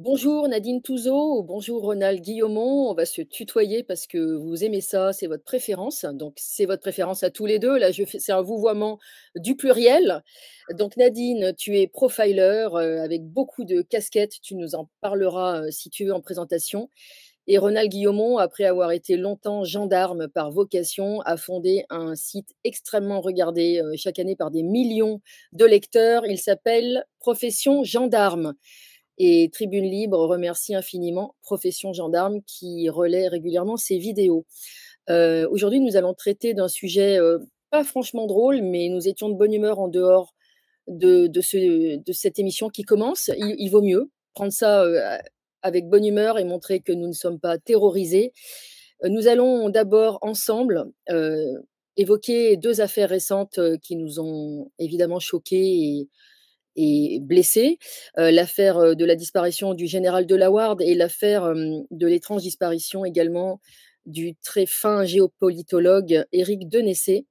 Bonjour Nadine Touzeau, bonjour Ronald Guillaumont. On va se tutoyer parce que vous aimez ça, c'est votre préférence. Donc c'est votre préférence à tous les deux. Là, c'est un vouvoiement du pluriel. Donc Nadine, tu es profiler avec beaucoup de casquettes. Tu nous en parleras si tu veux en présentation. Et Ronald Guillaumont, après avoir été longtemps gendarme par vocation, a fondé un site extrêmement regardé chaque année par des millions de lecteurs. Il s'appelle Profession Gendarme. Et Tribune Libre remercie infiniment Profession Gendarme qui relaie régulièrement ces vidéos. Aujourd'hui, nous allons traiter d'un sujet pas franchement drôle, mais nous étions de bonne humeur en dehors de cette émission qui commence. Il vaut mieux prendre ça avec bonne humeur et montrer que nous ne sommes pas terrorisés. Nous allons d'abord ensemble évoquer deux affaires récentes qui nous ont évidemment choqués et blessés. L'affaire de la disparition du général Delaware et l'affaire de l'étrange disparition également du très fin géopolitologue Éric Denessé.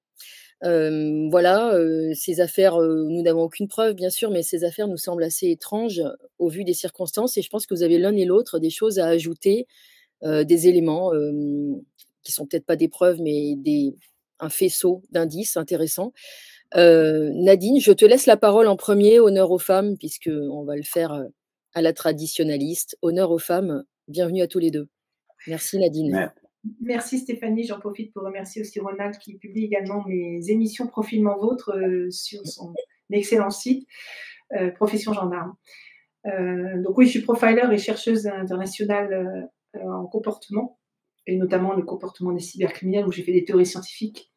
Voilà, ces affaires, nous n'avons aucune preuve, bien sûr, mais ces affaires nous semblent assez étranges au vu des circonstances et je pense que vous avez l'un et l'autre des choses à ajouter, des éléments qui sont peut-être pas des preuves, mais un faisceau d'indices intéressants. Nadine, je te laisse la parole en premier. Honneur aux femmes, puisqu'on va le faire à la traditionnaliste. Honneur aux femmes. Bienvenue à tous les deux. Merci Nadine. Merci Stéphanie. J'en profite pour remercier aussi Ronald qui publie également mes émissions Profilement Vôtre sur son excellent site Profession Gendarme. Donc oui, je suis profiler et chercheuse internationale en comportement, et notamment le comportement des cybercriminels, où j'ai fait des théories scientifiques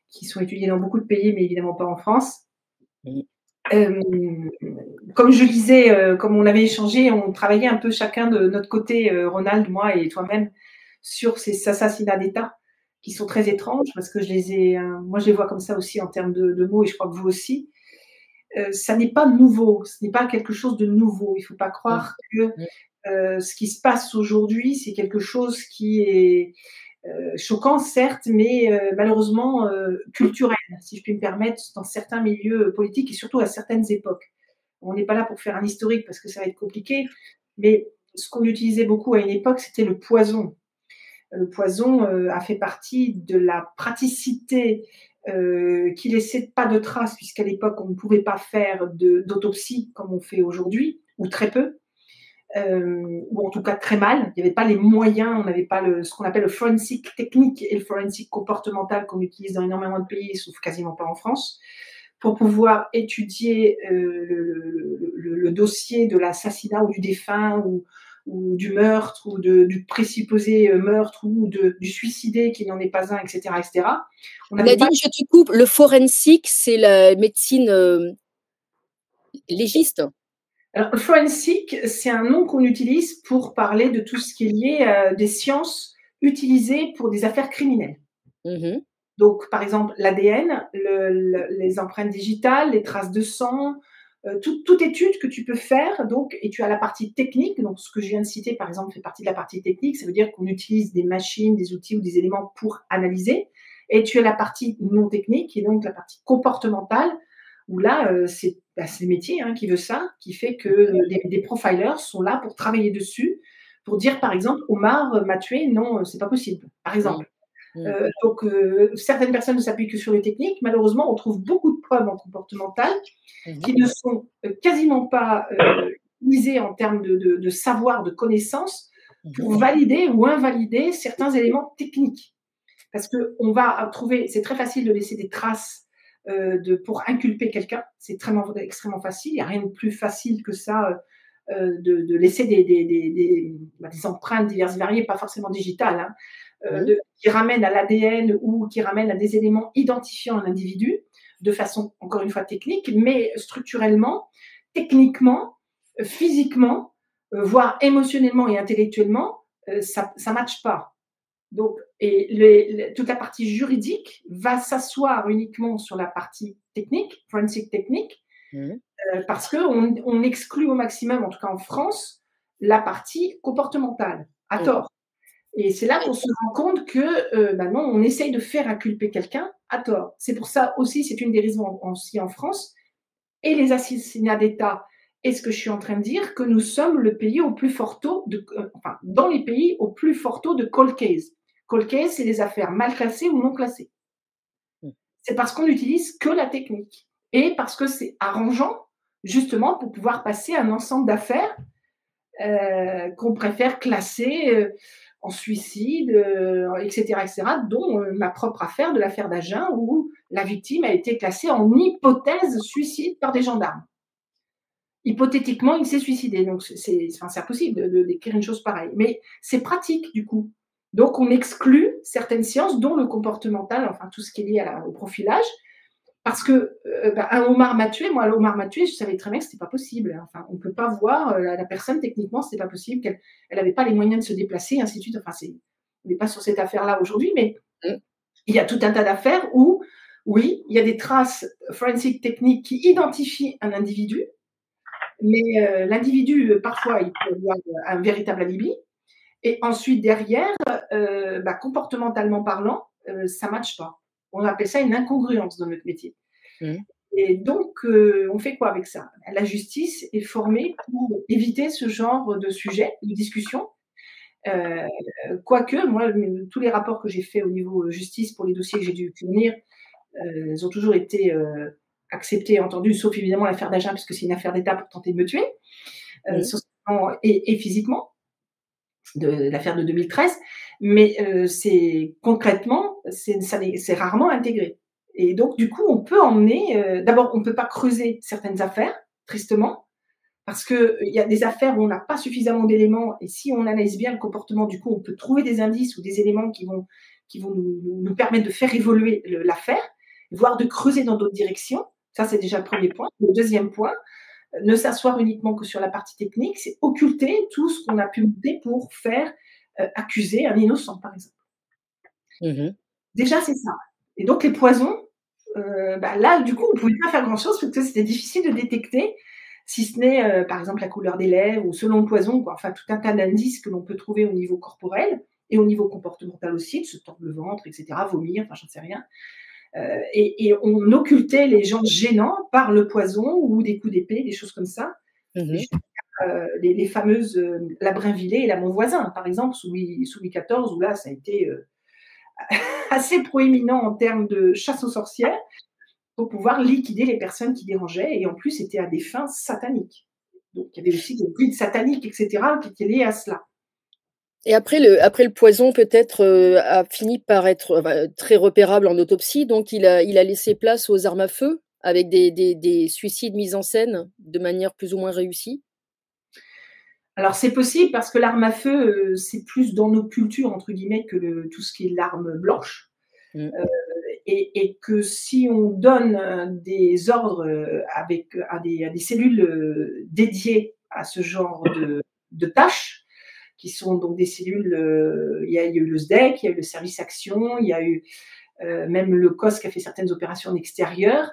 qui sont étudiées dans beaucoup de pays, mais évidemment pas en France. Comme je disais, comme on avait échangé, on travaillait un peu chacun de notre côté, Ronald, moi et toi-même, sur ces assassinats d'État qui sont très étranges parce que moi je les vois comme ça aussi en termes de mots et je crois que vous aussi. Ça n'est pas nouveau, ce n'est pas quelque chose de nouveau. Il ne faut pas croire que ce qui se passe aujourd'hui, c'est quelque chose qui est choquant, certes, mais malheureusement culturel, si je puis me permettre, dans certains milieux politiques et surtout à certaines époques. On n'est pas là pour faire un historique parce que ça va être compliqué, mais ce qu'on utilisait beaucoup à une époque, c'était le poison. Le poison a fait partie de la praticité qui laissait pas de traces, puisqu'à l'époque, on ne pouvait pas faire d'autopsie comme on fait aujourd'hui, ou très peu. Ou en tout cas très mal. Il n'y avait pas les moyens, on n'avait pas ce qu'on appelle le forensic technique et le forensic comportemental qu'on utilise dans énormément de pays, sauf quasiment pas en France, pour pouvoir étudier le dossier de l'assassinat ou du défunt ou du meurtre ou du présupposé meurtre ou du suicidé qui n'en est pas un, etc. etc. Nadine, je te coupe. Le forensique, c'est la médecine légiste. Alors, le forensic, c'est un nom qu'on utilise pour parler de tout ce qui est lié des sciences utilisées pour des affaires criminelles. Donc, par exemple, l'ADN, les empreintes digitales, les traces de sang, toute étude que tu peux faire. Donc, et tu as la partie technique. Donc, ce que je viens de citer, par exemple, fait partie de la partie technique. Ça veut dire qu'on utilise des machines, des outils ou des éléments pour analyser. Et tu as la partie non technique, qui est donc la partie comportementale, où là, c'est le métier qui veut ça, qui fait que des profilers sont là pour travailler dessus, pour dire, par exemple, Omar m'a tué, non, c'est pas possible, par exemple. Donc, certaines personnes ne s'appuient que sur les techniques. Malheureusement, on trouve beaucoup de preuves en comportemental qui ne sont quasiment pas utilisées en termes de savoir, de connaissances, pour valider ou invalider certains éléments techniques. Parce qu'on va trouver, c'est très facile de laisser des traces pour inculper quelqu'un. C'est extrêmement facile. Il n'y a rien de plus facile que ça, de laisser des empreintes diverses et variées, pas forcément digitales, qui ramènent à l'ADN ou qui ramènent à des éléments identifiant un individu de façon, encore une fois, technique, mais structurellement, techniquement, physiquement, voire émotionnellement et intellectuellement, ça ne matche pas. Donc, toute la partie juridique va s'asseoir uniquement sur la partie technique, forensic technique, parce qu'on exclut au maximum, en tout cas en France, la partie comportementale, à tort. Et c'est là qu'on se rend compte que non, on essaye de faire inculper quelqu'un à tort. C'est pour ça aussi, c'est une des raisons aussi en France, et les assassinats d'État est-ce que je suis en train de dire que nous sommes le pays au plus fort taux enfin, dans les pays au plus fort taux de cold case. Cold case, c'est les affaires mal classées ou non classées. Mmh. C'est parce qu'on n'utilise que la technique et parce que c'est arrangeant, justement, pour pouvoir passer un ensemble d'affaires qu'on préfère classer en suicide, etc., etc., dont ma propre affaire de l'affaire d'Agen, où la victime a été classée en hypothèse suicide par des gendarmes. Hypothétiquement, il s'est suicidé, donc c'est impossible d'écrire une chose pareille. Mais c'est pratique, du coup. Donc, on exclut certaines sciences, dont le comportemental, enfin tout ce qui est lié au profilage, parce que un homard m'a tué. Moi, l'homard m'a tué, je savais très bien que c'était pas possible. Enfin, on peut pas voir la personne techniquement, c'est pas possible qu'elle avait pas les moyens de se déplacer, ainsi de suite. Enfin, on n'est pas sur cette affaire-là aujourd'hui, mais il y a tout un tas d'affaires où, oui, il y a des traces forensiques techniques qui identifient un individu, mais l'individu, parfois, il peut avoir un véritable alibi. Et ensuite, derrière, comportementalement parlant, ça ne matche pas. On appelle ça une incongruence dans notre métier. Mmh. Et donc, on fait quoi avec ça? La justice est formée pour éviter ce genre de sujet, de discussion. Quoique, moi, tous les rapports que j'ai faits au niveau justice pour les dossiers que j'ai dû fournir, ils ont toujours été acceptés et entendus, sauf évidemment l'affaire d'Agen, puisque c'est une affaire d'État pour tenter de me tuer, socialement et physiquement, de l'affaire de 2013. Mais concrètement, c'est rarement intégré. Et donc, du coup, on peut emmener. D'abord, on ne peut pas creuser certaines affaires, tristement, parce qu'il y a des affaires où on n'a pas suffisamment d'éléments. Et si on analyse bien le comportement, du coup, on peut trouver des indices ou des éléments qui vont nous permettre de faire évoluer l'affaire, voire de creuser dans d'autres directions. Ça, c'est déjà le premier point. Le deuxième point, ne s'asseoir uniquement que sur la partie technique, c'est occulter tout ce qu'on a pu monter pour faire accuser un innocent, par exemple. Mmh. Déjà, c'est ça. Et donc, les poisons, là, du coup, on ne pouvait pas faire grand-chose parce que c'était difficile de détecter, si ce n'est, par exemple, la couleur des lèvres ou selon le poison, quoi. Enfin, tout un tas d'indices que l'on peut trouver au niveau corporel et au niveau comportemental aussi, de se tordre le ventre, etc., vomir, enfin, j'en sais rien. Et on occultait les gens gênants par le poison ou des coups d'épée, des choses comme ça. Mmh. Les fameuses la Brinvillers et la Montvoisin, par exemple, sous Louis XIV, où là, ça a été assez proéminent en termes de chasse aux sorcières pour pouvoir liquider les personnes qui dérangeaient. Et en plus, c'était à des fins sataniques. Donc, il y avait aussi des rites sataniques, etc., qui étaient liés à cela. Et après le poison peut-être, a fini par être, très repérable en autopsie, donc il a laissé place aux armes à feu avec des suicides mis en scène de manière plus ou moins réussie? Alors, c'est possible parce que l'arme à feu, c'est plus dans nos cultures, entre guillemets, que tout ce qui est l'arme blanche. Mmh. Et que si on donne des ordres à des cellules dédiées à ce genre de tâches, qui sont donc des cellules, il y a eu le SDEC, il y a eu le service action, il y a eu même le COS qui a fait certaines opérations en extérieur,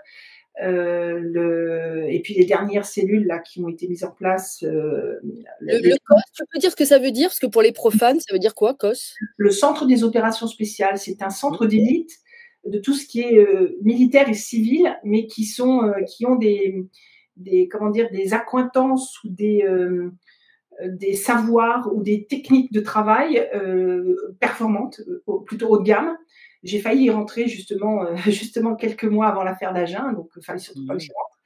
et puis les dernières cellules là, qui ont été mises en place. Le COS, tu peux dire ce que ça veut dire? Parce que pour les profanes, ça veut dire quoi, COS? Le centre des opérations spéciales, c'est un Mmh. centre d'élite de tout ce qui est militaire et civil, mais qui ont des accointances ou des savoirs ou des techniques de travail performantes, plutôt haut de gamme. J'ai failli y rentrer justement, justement quelques mois avant l'affaire d'Agen, donc il fallait surtout pas que Mmh. j'y rentre.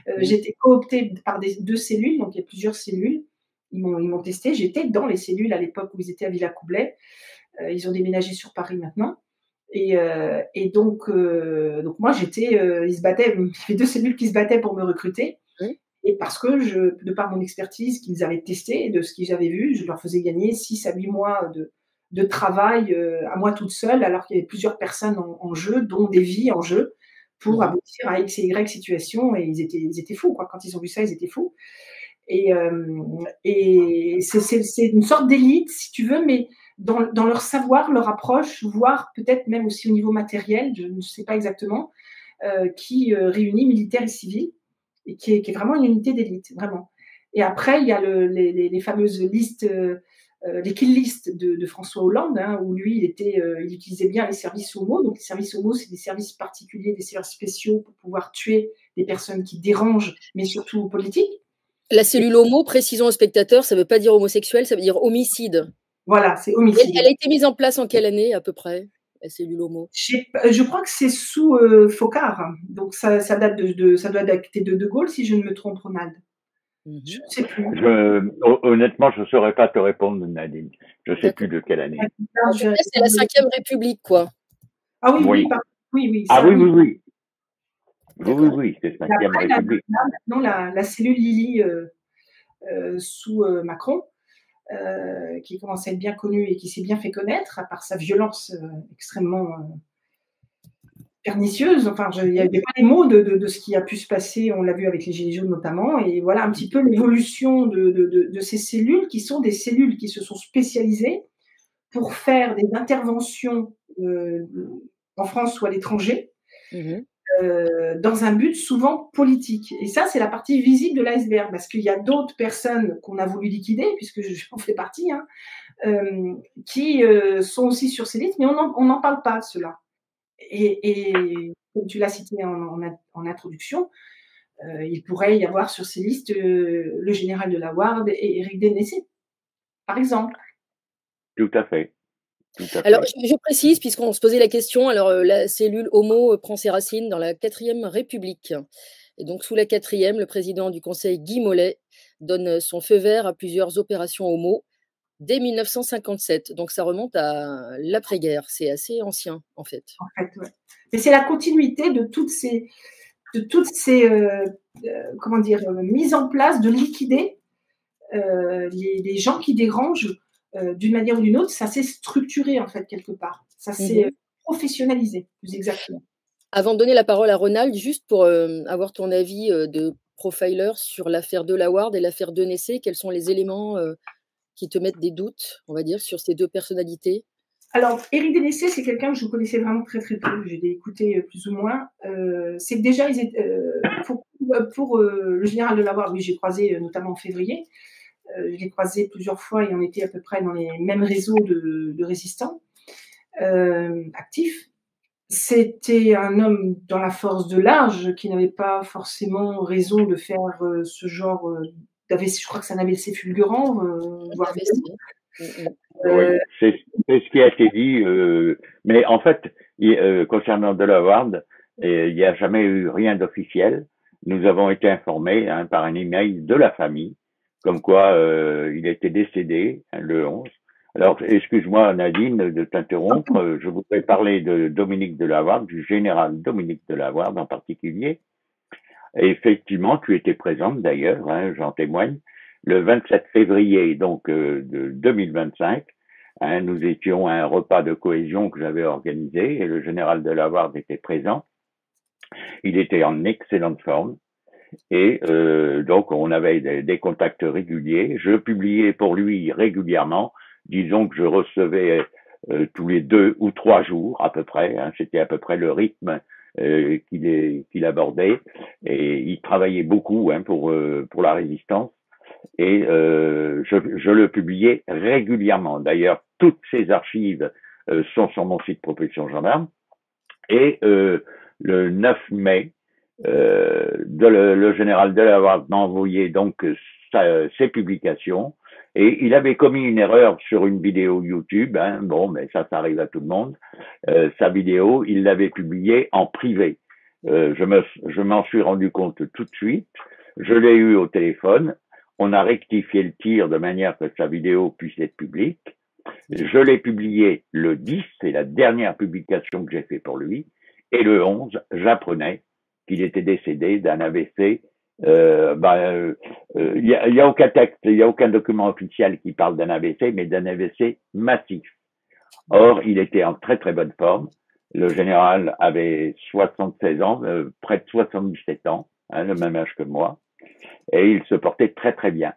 Mmh. J'ai été cooptée par deux cellules, donc il y a plusieurs cellules. Ils m'ont testé. J'étais dans les cellules à l'époque où ils étaient à Villacoublay. Ils ont déménagé sur Paris maintenant. Et donc moi, ils se battaient, il y avait deux cellules qui se battaient pour me recruter. Mmh. Et parce que de par mon expertise qu'ils avaient testée et de ce que j'avais vu, je leur faisais gagner 6 à 8 mois de travail à moi toute seule, alors qu'il y avait plusieurs personnes en jeu, dont des vies en jeu, pour Mmh. aboutir à X et Y situation. Et ils étaient fous, quoi. Quand ils ont vu ça, ils étaient fous. Et c'est une sorte d'élite, si tu veux, mais dans leur savoir, leur approche, voire peut-être même aussi au niveau matériel, je ne sais pas exactement, qui réunit militaires et civils, et qui est vraiment une unité d'élite, vraiment. Et après, il y a les fameuses listes, les kill lists de François Hollande, hein, où lui, il utilisait bien les services homo. Donc, les services homo, c'est des services particuliers, des services spéciaux pour pouvoir tuer des personnes qui dérangent, mais surtout politiques. La cellule homo, précisons aux spectateurs, ça veut pas dire homosexuel, ça veut dire homicide. Voilà, c'est Elle homicide. elle a été mise en place en quelle année à peu près, la cellule homo? Je crois que c'est sous, Foccart, donc ça date ça doit dater de Gaulle si je ne me trompe, Ronald. Je Mmh. ne sais plus. Honnêtement, je ne saurais pas te répondre, Nadine. Je ne sais plus D'accord. de quelle année. En tout cas, c'est la 5e République, quoi. Ah oui, Oui. oui, Ah ça oui, oui. oui, oui. Oui, oui, D'accord. oui, c'est Et 5e après République. maintenant la cellule Lily, sous, Macron, qui commence à être bien connue et qui s'est bien fait connaître, à part sa violence, extrêmement, pernicieuse. Enfin, il y a pas les mots de ce qui a pu se passer. On l'a vu avec les gilets jaunes notamment. Et voilà un petit peu l'évolution de ces cellules qui sont des cellules qui se sont spécialisées pour faire des interventions en France ou à l'étranger, Mmh. dans un but souvent politique. Et ça, c'est la partie visible de l'iceberg, parce qu'il y a d'autres personnes qu'on a voulu liquider, puisque j'en fais partie, hein, qui sont aussi sur ces listes, mais on n'en parle pas, ceux-là. Et comme tu l'as cité en introduction, il pourrait y avoir sur ces listes le général de la Ward et Éric Dénessé, par exemple. Tout à fait. Tout à Alors, fait. je précise, puisqu'on se posait la question, alors, la cellule homo, prend ses racines dans la 4e République et donc sous la 4e, le président du conseil Guy Mollet donne, son feu vert à plusieurs opérations homo dès 1957, donc ça remonte à l'après-guerre. C'est assez ancien, en fait. En fait, ouais. Mais c'est la continuité de toutes ces comment dire, mises en place de liquider les gens qui dérangent d'une manière ou d'une autre. Ça s'est structuré en fait quelque part. Ça s'est Mmh. professionnalisé, plus exactement. Avant de donner la parole à Ronald, juste pour, avoir ton avis, de profiler sur l'affaire Delaware et l'affaire Denessé, quels sont les éléments, qui te mettent des doutes, on va dire, sur ces 2 personnalités? Alors, Éric Dénessé, c'est quelqu'un que je connaissais vraiment très très peu. J'ai écouté plus ou moins. C'est que déjà, ils étaient, pour le général de la Ward, oui, j'ai croisé notamment en février. Je l'ai croisé plusieurs fois et on était à peu près dans les mêmes réseaux de résistants actifs. C'était un homme dans la force de l'âge qui n'avait pas forcément raison de faire ce genre d'AVC. Je crois que c'est un AVC fulgurant, voire AVC. violent. Mmh mh. Oui, c'est ce qui a été dit. Mais en fait, concernant Delaware, il n'y a jamais eu rien d'officiel. Nous avons été informés par un email de la famille, comme quoi il était décédé le 11. Alors, excuse-moi Nadine de t'interrompre. Je voudrais parler de Dominique Delaware, du général Dominique Delaware en particulier. Et effectivement, tu étais présente d'ailleurs, j'en témoigne. Le 27 février donc de 2025, nous étions à un repas de cohésion que j'avais organisé et le général Delaware était présent. Il était en excellente forme et donc on avait des contacts réguliers. Je publiais pour lui régulièrement. Disons que je recevais tous les 2 ou 3 jours à peu près. C'était à peu près le rythme qu'il abordait et il travaillait beaucoup pour la résistance et je le publiais régulièrement. D'ailleurs, toutes ces archives sont sur mon site Propulsion Gendarme et le 9 mai, le général Delaware m'a envoyé donc ses publications et il avait commis une erreur sur une vidéo YouTube. Bon, mais ça arrive à tout le monde. Sa vidéo, il l'avait publiée en privé. Je m'en suis rendu compte tout de suite. Je l'ai eu au téléphone. On a rectifié le tir de manière que sa vidéo puisse être publique. Je l'ai publié le 10, c'est la dernière publication que j'ai fait pour lui. Et le 11, j'apprenais qu'il était décédé d'un AVC. Il y a aucun texte, il y a aucun document officiel qui parle d'un AVC, mais d'un AVC massif. Or, il était en très très bonne forme. Le général avait 76 ans, près de 77 ans, le même âge que moi, et il se portait très très bien.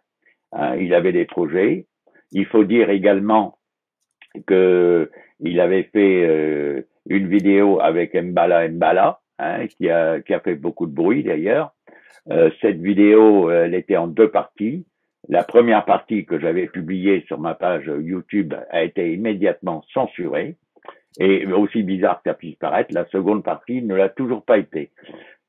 Il avait des projets. Il faut dire également que il avait fait une vidéo avec Mbala Mbala, qui a fait beaucoup de bruit d'ailleurs. Cette vidéo, elle était en 2 parties. La première partie que j'avais publiée sur ma page YouTube a été immédiatement censurée. Et aussi bizarre que ça puisse paraître, la seconde partie ne l'a toujours pas été.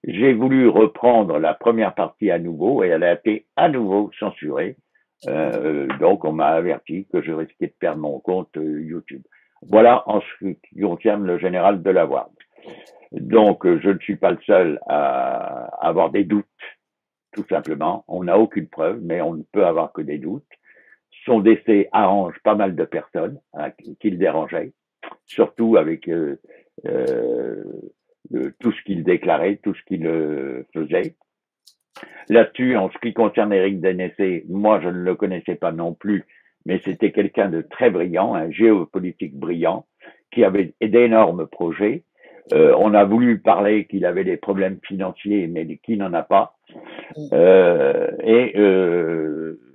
j'ai voulu reprendre la première partie à nouveau et elle a été à nouveau censurée. Donc, on m'a averti que je risquais de perdre mon compte YouTube. Voilà en ce qui concerne le général de la Warde. Donc, je ne suis pas le seul à avoir des doutes, tout simplement. On n'a aucune preuve, mais on ne peut avoir que des doutes. Son décès arrange pas mal de personnes qui le dérangeaient, surtout avec tout ce qu'il déclarait, tout ce qu'il faisait. Là-dessus, en ce qui concerne Éric Dénessé, moi, je ne le connaissais pas non plus, mais c'était quelqu'un de très brillant, un géopolitique brillant, qui avait d'énormes projets. On a voulu parler qu'il avait des problèmes financiers, mais qui n'en a pas.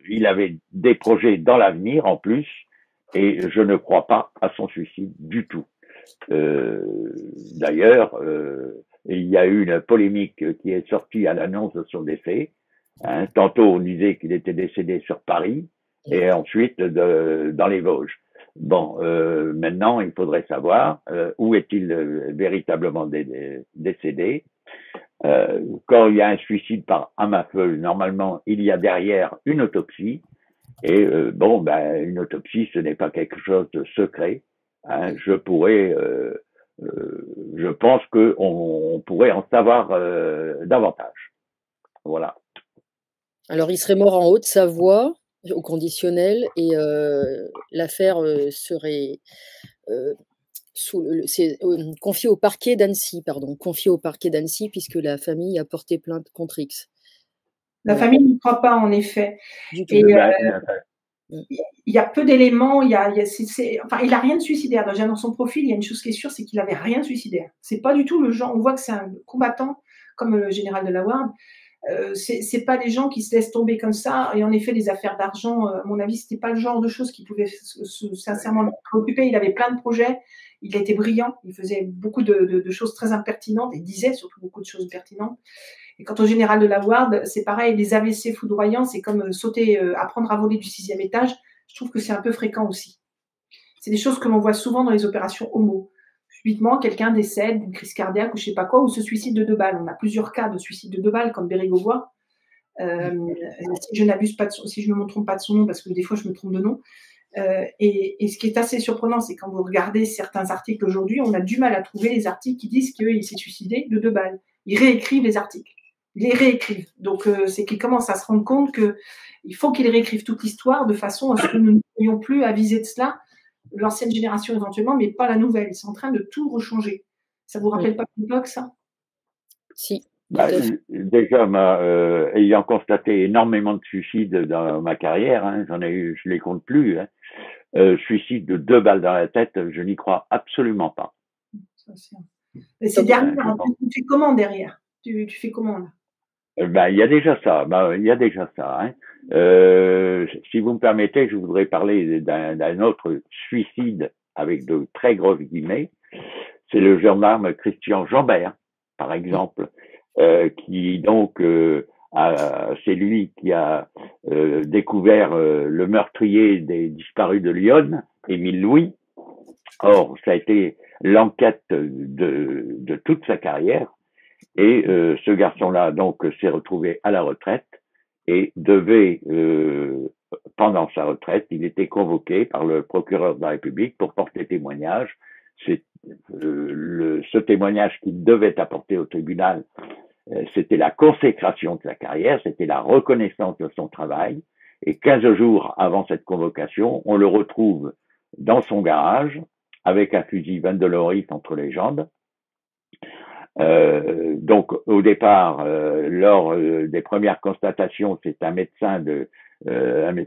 Il avait des projets dans l'avenir en plus, et je ne crois pas à son suicide du tout. D'ailleurs, il y a eu une polémique qui est sortie à l'annonce de son décès. Tantôt on disait qu'il était décédé sur Paris et ensuite dans les Vosges. Bon, maintenant il faudrait savoir où est-il véritablement décédé. Quand il y a un suicide par arme à feu, normalement il y a derrière une autopsie. Et une autopsie, ce n'est pas quelque chose de secret. Je pense qu'on pourrait en savoir davantage. Voilà. Alors, il serait mort en Haute-Savoie, au conditionnel, et l'affaire serait confiée au parquet d'Annecy, puisque la famille a porté plainte contre X. La famille n'y croit pas, en effet. Du tout. Et il y a peu d'éléments. Il a rien de suicidaire. Dans son profil, il y a une chose qui est sûre, c'est qu'il avait rien de suicidaire. C'est pas du tout le genre. On voit que c'est un combattant, comme le général de la Warde. C'est pas des gens qui se laissent tomber comme ça. Et en effet, les affaires d'argent, à mon avis, c'était pas le genre de choses qui pouvaient sincèrement le préoccuper. Il avait plein de projets. Il était brillant. Il faisait beaucoup de choses très impertinentes et disait surtout beaucoup de choses pertinentes. Et quant au général de la Warde, c'est pareil, les AVC foudroyants, c'est comme apprendre à voler du 6e étage. Je trouve que c'est un peu fréquent aussi. C'est des choses que l'on voit souvent dans les opérations homo. Subitement, quelqu'un décède d'une crise cardiaque ou je sais pas quoi, ou se suicide de 2 balles. On a plusieurs cas de suicide de 2 balles, comme Bérégovoy. Si je ne me trompe pas de son nom, parce que des fois je me trompe de nom. Et ce qui est assez surprenant, c'est quand vous regardez certains articles aujourd'hui, on a du mal à trouver les articles qui disent qu'il s'est suicidé de 2 balles. Ils réécrivent les articles. Ils les réécrivent. Donc, c'est qu'ils commencent à se rendre compte qu'il faut qu'ils réécrivent toute l'histoire de façon à ce que nous ne soyons plus avisés de cela, l'ancienne génération éventuellement, mais pas la nouvelle. Ils sont en train de tout rechanger. Ça vous rappelle pas l'époque, ça? Si. Déjà, ayant constaté énormément de suicides dans ma carrière, je les compte plus. Suicide de 2 balles dans la tête, je n'y crois absolument pas. Mais c'est derrière. Tu fais comment derrière? Tu fais comment là? Il y a déjà ça. Si vous me permettez, je voudrais parler d'un autre suicide avec de très grosses guillemets. C'est le gendarme Christian Jambert, par exemple, qui donc c'est lui qui a découvert le meurtrier des disparus de Lyon, Émile Louis. Or, ça a été l'enquête de toute sa carrière. Et ce garçon-là, donc, s'est retrouvé à la retraite et devait, pendant sa retraite, il était convoqué par le procureur de la République pour porter témoignage. C'est ce témoignage qu'il devait apporter au tribunal, c'était la consécration de sa carrière, c'était la reconnaissance de son travail. Et 15 jours avant cette convocation, on le retrouve dans son garage avec un fusil Vandeloris entre les jambes. Donc au départ, lors des premières constatations, c'est un médecin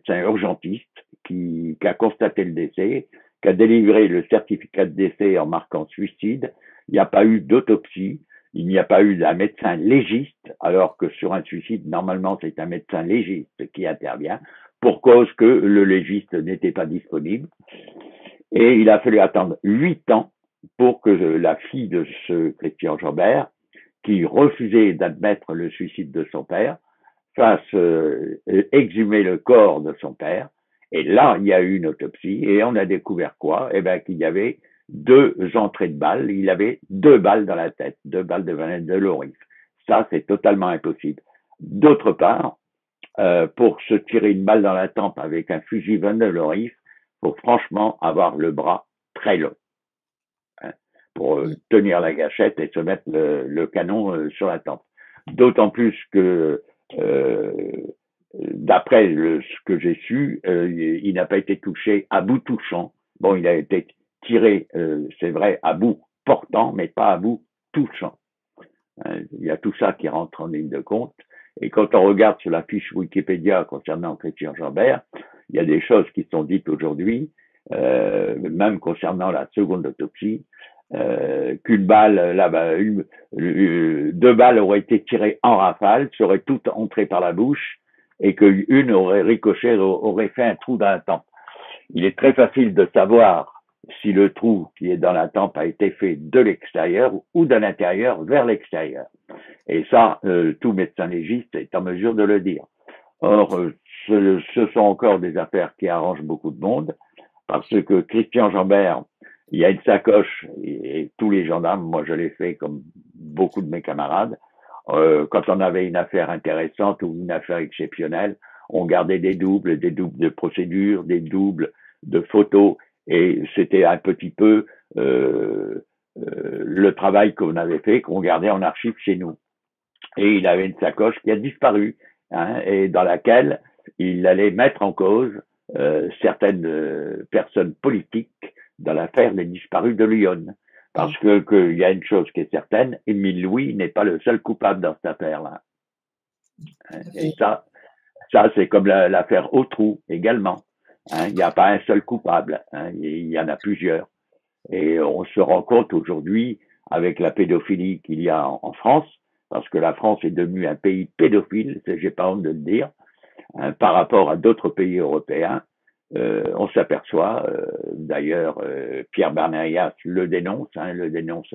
urgentiste qui a constaté le décès, qui a délivré le certificat de décès en marquant suicide. Il n'y a pas eu d'autopsie, il n'y a pas eu d'un médecin légiste, alors que sur un suicide, normalement, c'est un médecin légiste qui intervient, pour cause que le légiste n'était pas disponible. Et il a fallu attendre 8 ans pour que la fille de ce Christian Jambert, qui refusait d'admettre le suicide de son père, fasse exhumer le corps de son père. Et là, il y a eu une autopsie et on a découvert quoi? Qu'il y avait 2 entrées de balles. Il avait 2 balles dans la tête, 2 balles de Vandeloris. Ça, c'est totalement impossible. D'autre part, pour se tirer une balle dans la tempe avec un fusil Vandeloris, faut franchement avoir le bras très long, hein, pour tenir la gâchette et se mettre le canon sur la tempe. D'autant plus que d'après ce que j'ai su, il n'a pas été touché à bout touchant. Bon, il a été tiré, c'est vrai, à bout portant, mais pas à bout touchant. Il y a tout ça qui rentre en ligne de compte. Et quand on regarde sur la fiche Wikipédia concernant Christian Jambert, il y a des choses qui sont dites aujourd'hui, même concernant la seconde autopsie, qu'une balle, deux balles auraient été tirées en rafale, seraient toutes entrées par la bouche, et qu'une aurait ricoché, aurait fait un trou dans la tempe. Il est très facile de savoir si le trou qui est dans la tempe a été fait de l'extérieur ou de l'intérieur vers l'extérieur. Et ça, tout médecin légiste est en mesure de le dire. Or, ce sont encore des affaires qui arrangent beaucoup de monde, parce que Christian Jambert, il y a une sacoche, et tous les gendarmes, moi je l'ai fait comme beaucoup de mes camarades, quand on avait une affaire intéressante ou une affaire exceptionnelle, on gardait des doubles de procédure, des doubles de photos, et c'était un petit peu le travail qu'on avait fait, qu'on gardait en archive chez nous. Et il avait une sacoche qui a disparu, hein, et dans laquelle il allait mettre en cause certaines personnes politiques dans l'affaire des disparus de Lyon. Parce que y a une chose qui est certaine, Émile Louis n'est pas le seul coupable dans cette affaire-là. Et ça c'est comme l'affaire Autroux également. Hein, il n'y a pas un seul coupable, hein, il y en a plusieurs. Et on se rend compte aujourd'hui, avec la pédophilie qu'il y a en France, parce que la France est devenue un pays pédophile, j'ai pas honte de le dire, hein, par rapport à d'autres pays européens. On s'aperçoit, d'ailleurs, Pierre Barnérias le dénonce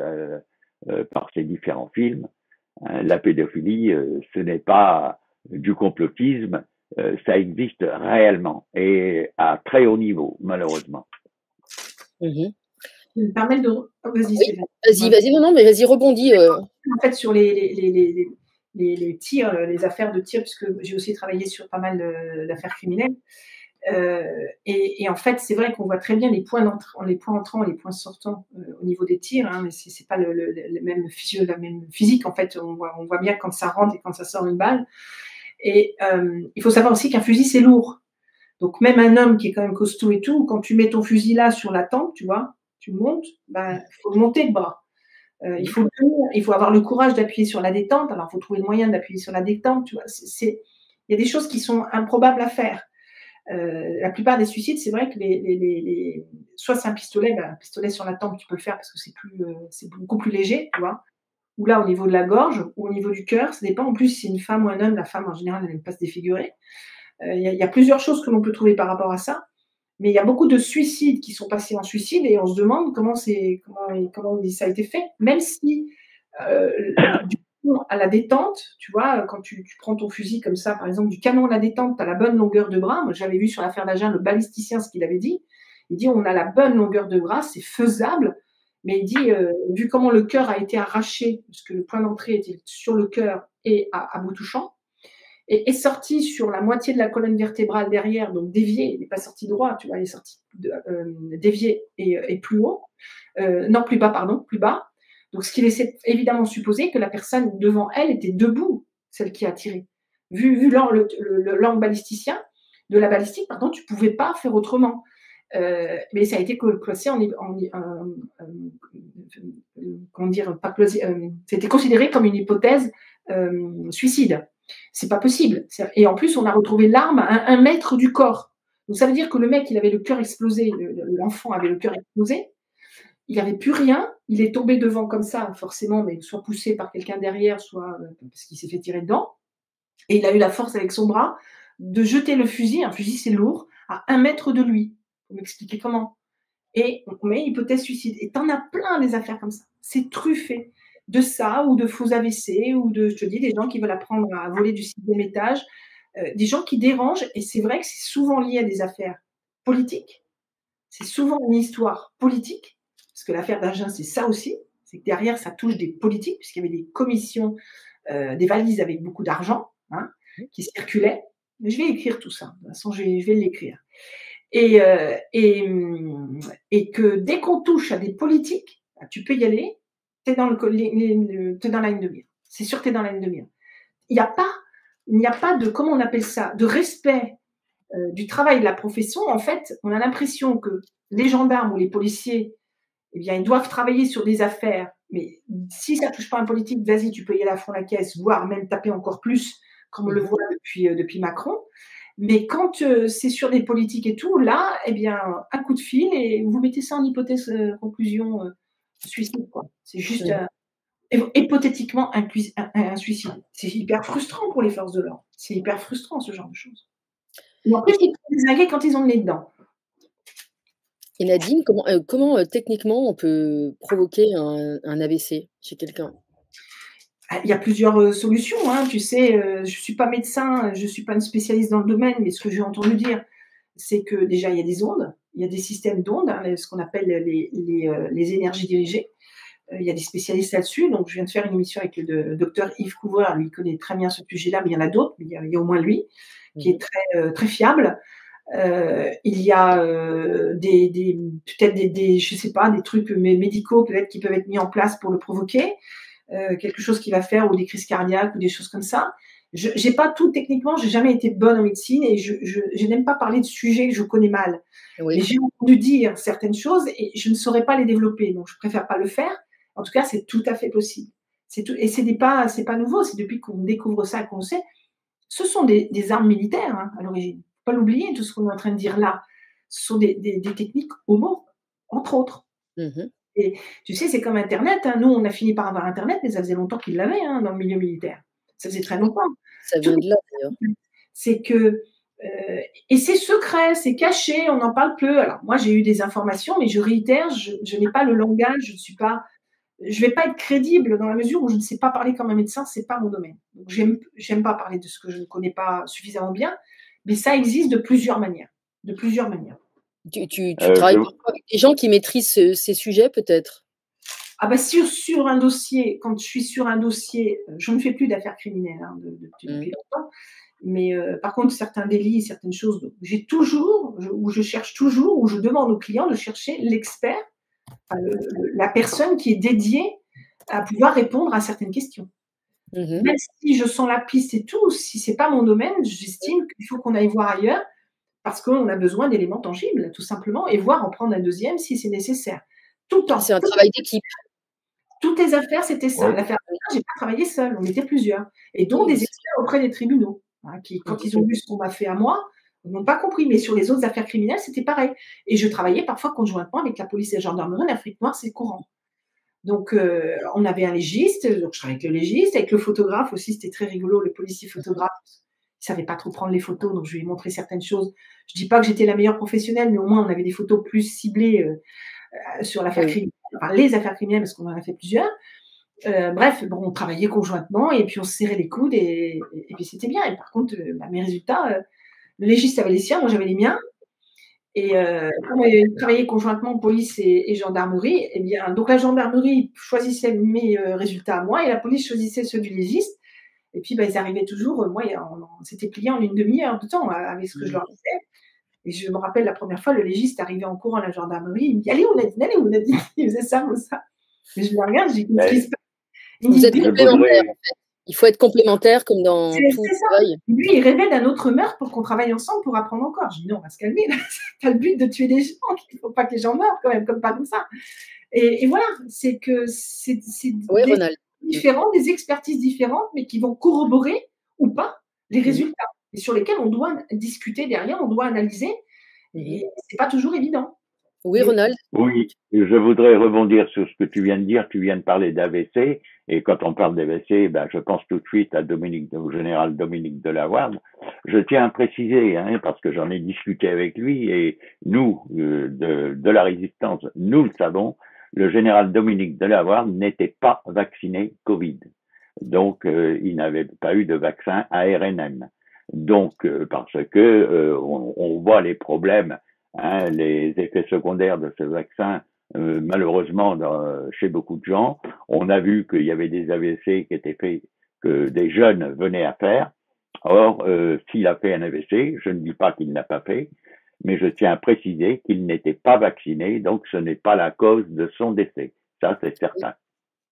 par ses différents films. Hein, la pédophilie, ce n'est pas du complotisme, ça existe réellement et à très haut niveau, malheureusement. Je me permets de... Vas-y, oui, vas-y, non, mais vas-y, rebondis. En fait, sur les tirs, les affaires de tir, puisque j'ai aussi travaillé sur pas mal d'affaires criminelles. Et en fait, c'est vrai qu'on voit très bien les points entrants et les points sortants au niveau des tirs, hein, mais c'est pas la même physique. En fait, on voit bien quand ça rentre et quand ça sort une balle. Et il faut savoir aussi qu'un fusil, c'est lourd. Donc, même un homme qui est quand même costaud et tout, quand tu mets ton fusil là sur la tempe, tu vois, tu montes, il faut monter le bras. Il faut avoir le courage d'appuyer sur la détente. Alors, il faut trouver le moyen d'appuyer sur la détente. Tu vois, il y a des choses qui sont improbables à faire. La plupart des suicides, c'est vrai que soit c'est un pistolet sur la tempe, tu peux le faire parce que c'est beaucoup plus léger, tu vois. Ou là, au niveau de la gorge, ou au niveau du cœur, ça dépend. En plus, si c'est une femme ou un homme, la femme, en général, elle n'aime pas se défigurer. Il y a plusieurs choses que l'on peut trouver par rapport à ça. Mais il y a beaucoup de suicides qui sont passés en suicide et on se demande comment ça a été fait. Même si, du coup, à la détente, tu vois, quand tu prends ton fusil comme ça, par exemple, du canon à la détente, tu as la bonne longueur de bras. Moi, j'avais vu sur l'affaire d'Agen, le balisticien, ce qu'il avait dit. Il dit, on a la bonne longueur de bras, c'est faisable. Mais il dit, vu comment le cœur a été arraché, puisque le point d'entrée était sur le cœur et à bout touchant, et est sorti sur la moitié de la colonne vertébrale derrière, donc dévié, il n'est pas sorti droit, tu vois, il est sorti dévié et plus haut, non, plus bas, pardon, plus bas. Donc, ce qui laissait évidemment supposer que la personne devant elle était debout, celle qui a tiré. Vu l'angle balisticien, de la balistique, pardon, tu ne pouvais pas faire autrement. Mais ça a été classé comment dire, pas classé, c'était considéré comme une hypothèse suicide. C'est pas possible. Et en plus, on a retrouvé l'arme à 1 mètre du corps. Donc ça veut dire que le mec, il avait le cœur explosé, l'enfant avait le cœur explosé, il n'avait plus rien, il est tombé devant comme ça, forcément, mais soit poussé par quelqu'un derrière, soit parce qu'il s'est fait tirer dedans. Et il a eu la force avec son bras de jeter le fusil, un fusil c'est lourd, à 1 mètre de lui. Vous m'expliquez comment? Et on met hypothèse suicide. Et t'en as plein des affaires comme ça. C'est truffé de ça, ou de faux AVC, ou je te dis, des gens qui veulent apprendre à voler du 6e étage, des gens qui dérangent, et c'est vrai que c'est souvent lié à des affaires politiques, c'est souvent une histoire politique, parce que l'affaire d'Agen, c'est ça aussi, c'est que derrière, ça touche des politiques, puisqu'il y avait des commissions des valises avec beaucoup d'argent, hein, qui circulaient. Je vais écrire tout ça. De toute façon, je vais l'écrire. Et que dès qu'on touche à des politiques, tu peux y aller, t'es dans t'es dans la ligne de mire. C'est sûr que t'es dans la ligne de mire. Il n'y a pas de, comment on appelle ça, de respect du travail de la profession. En fait, on a l'impression que les gendarmes ou les policiers, eh bien, ils doivent travailler sur des affaires, mais si ça touche pas un politique, vas-y, tu peux y aller à fond la caisse, voire même taper encore plus, comme on le voit depuis Macron. Mais quand c'est sur des politiques et tout, là, eh bien, un coup de fil et vous mettez ça en hypothèse conclusion suicide, quoi. C'est juste hypothétiquement un suicide. C'est hyper frustrant pour les forces de l'ordre. C'est hyper frustrant, ce genre de choses. Et en plus, ils sont désingués quand ils ont le nez dedans. Et Nadine, comment techniquement on peut provoquer un AVC chez quelqu'un? Il y a plusieurs solutions, hein. Tu sais, je suis pas médecin, je suis pas une spécialiste dans le domaine, mais ce que j'ai entendu dire, c'est que déjà il y a des ondes, il y a des systèmes d'ondes, hein, ce qu'on appelle les énergies dirigées. Il y a des spécialistes là-dessus. Donc, je viens de faire une émission avec le docteur Yves Couvreur. Lui, il connaît très bien ce sujet-là, mais il y en a d'autres. Mais il y a au moins lui qui est très fiable. Il y a peut-être je sais pas, des trucs médicaux peut-être qui peuvent être mis en place pour le provoquer. Quelque chose qui va faire, ou des crises cardiaques ou des choses comme ça. J'ai pas tout techniquement, j'ai jamais été bonne en médecine et je n'aime pas parler de sujets que je connais mal. Oui. Mais j'ai entendu dire certaines choses et je ne saurais pas les développer, donc je préfère pas le faire. En tout cas, c'est tout à fait possible. C'est pas nouveau, c'est depuis qu'on découvre ça qu'on le sait. Ce sont des armes militaires, hein, à l'origine. Faut pas l'oublier, tout ce qu'on est en train de dire là. Ce sont des techniques homo, entre autres. Et tu sais, c'est comme Internet. Hein. Nous, on a fini par avoir Internet, mais ça faisait longtemps qu'ils l'avaient dans le milieu militaire. Ça faisait très longtemps. Ça vient de là, d'ailleurs. C'est que et c'est secret, c'est caché, on n'en parle plus. Alors moi, j'ai eu des informations, mais je réitère, je n'ai pas le langage, je vais pas être crédible dans la mesure où je ne sais pas parler comme un médecin, c'est pas mon domaine. Donc j'aime pas parler de ce que je ne connais pas suffisamment bien, mais ça existe de plusieurs manières, Tu travailles parfois avec des gens qui maîtrisent ces sujets, peut-être? Ah bah sur un dossier, quand je suis sur un dossier, je ne fais plus d'affaires criminelles depuis longtemps, mais par contre certains délits, certaines choses, j'ai toujours, je cherche toujours, ou je demande aux clients de chercher l'expert, la personne qui est dédiée à pouvoir répondre à certaines questions. Même si je sens la piste et tout, si c'est pas mon domaine, j'estime qu'il faut qu'on aille voir ailleurs parce qu'on a besoin d'éléments tangibles, tout simplement, et voir en prendre un deuxième si c'est nécessaire. C'est un travail d'équipe. Toutes les affaires, c'était ça. L'affaire de j'ai pas travaillé seule, on était plusieurs. Et donc des experts auprès des tribunaux, hein, qui, quand ils ont vu ce qu'on m'a fait à moi, n'ont pas compris. Mais sur les autres affaires criminelles, c'était pareil. Et je travaillais parfois conjointement avec la police et la gendarmerie. En Afrique noire, c'est courant. Donc, on avait un légiste, donc je travaillais avec le légiste, avec le photographe aussi, c'était très rigolo, le policier photographe. Il savait pas trop prendre les photos, donc je lui ai montré certaines choses. Je dis pas que j'étais la meilleure professionnelle, mais au moins on avait des photos plus ciblées sur l'affaire criminelle, enfin les affaires criminelles, parce qu'on en a fait plusieurs. Bref, bon, on travaillait conjointement et puis on se serrait les coudes et puis c'était bien. Et par contre, mes résultats, le légiste avait les siens, moi j'avais les miens. Et comme on travaillait conjointement police et gendarmerie, eh bien, donc la gendarmerie choisissait mes résultats à moi et la police choisissait ceux du légiste. Et puis, ils arrivaient toujours, moi, c'était plié en une demi-heure de temps avec ce que je leur disais. Et je me rappelle la première fois, le légiste arrivait en courant à la gendarmerie, il me dit « Allez, on a dit, il faisait ça ou ça ». Et je le regarde, je dis « Qu'est-ce que vous êtes complémentaires, en fait. Il faut être complémentaire comme dans tout travail. Lui, il rêvait d'un autre meurtre pour qu'on travaille ensemble pour apprendre encore. Je dis « Non, on va se calmer, là. C'est pas le but de tuer des gens. Il ne faut pas que les gens meurent quand même, pas comme ça ». Et voilà, c'est que c'est des expertises différentes, mais qui vont corroborer ou pas les résultats, et sur lesquels on doit discuter derrière, on doit analyser, et c'est pas toujours évident. Oui, Ronald? Oui, je voudrais rebondir sur ce que tu viens de dire. Tu viens de parler d'AVC, et quand on parle d'AVC, je pense tout de suite au général Dominique Delawarde. Je tiens à préciser, parce que j'en ai discuté avec lui, et nous, de la résistance, nous le savons, le général Dominique Delawarde n'était pas vacciné Covid. Donc, il n'avait pas eu de vaccin ARNM. Donc, parce que on voit les problèmes, les effets secondaires de ce vaccin, malheureusement, chez beaucoup de gens. On a vu qu'il y avait des AVC qui étaient faits que des jeunes venaient à faire. Or, s'il a fait un AVC, je ne dis pas qu'il n'a pas fait, mais je tiens à préciser qu'il n'était pas vacciné, donc ce n'est pas la cause de son décès. Ça, c'est certain.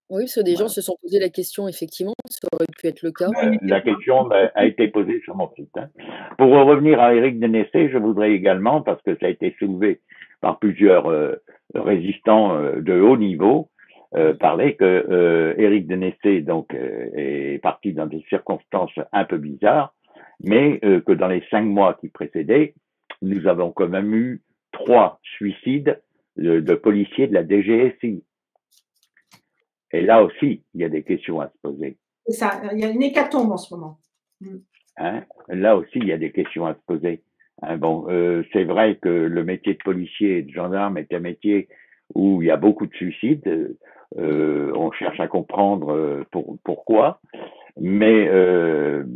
Oui, parce que des gens se sont posé la question, effectivement, ça aurait pu être le cas. La question a été posée sur mon site. Pour revenir à Éric Dénessé, je voudrais également, parce que ça a été soulevé par plusieurs résistants de haut niveau, parler que Éric Dénessé donc est parti dans des circonstances un peu bizarres, mais que dans les 5 mois qui précédaient, nous avons quand même eu 3 suicides de policiers de la DGSI. Et là aussi, il y a des questions à se poser. C'est ça, il y a une hécatombe en ce moment. Là aussi, il y a des questions à se poser. Bon, c'est vrai que le métier de policier et de gendarme est un métier où il y a beaucoup de suicides. On cherche à comprendre pourquoi. Mais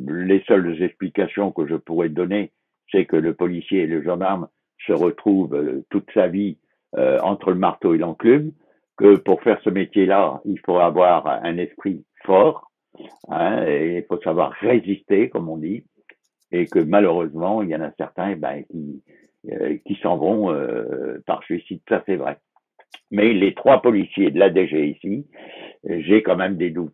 les seules explications que je pourrais donner, c'est que le policier et le gendarme se retrouvent toute sa vie entre le marteau et l'enclume, que pour faire ce métier-là, il faut avoir un esprit fort, et il faut savoir résister, comme on dit, et que malheureusement, il y en a certains qui s'en vont par suicide, ça c'est vrai. Mais les 3 policiers de la DGSI, j'ai quand même des doutes.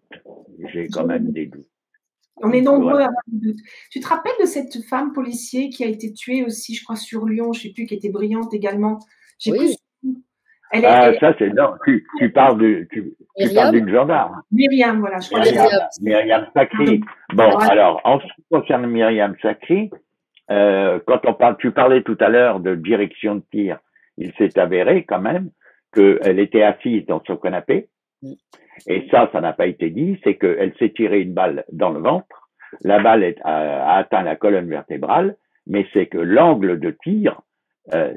On est nombreux à avoir des doutes. Tu te rappelles de cette femme policier qui a été tuée aussi, je crois, sur Lyon, je ne sais plus, qui était brillante également. Oui. Ça c'est non. Tu parles d'une gendarme. Myriam, voilà. Myriam Sacry. Bon, alors en ce qui concerne Myriam Sacry, quand tu parlais tout à l'heure de direction de tir, il s'est avéré quand même qu'elle était assise dans son canapé. Et ça n'a pas été dit, c'est qu'elle s'est tirée une balle dans le ventre. La balle a atteint la colonne vertébrale, mais c'est que l'angle de tir,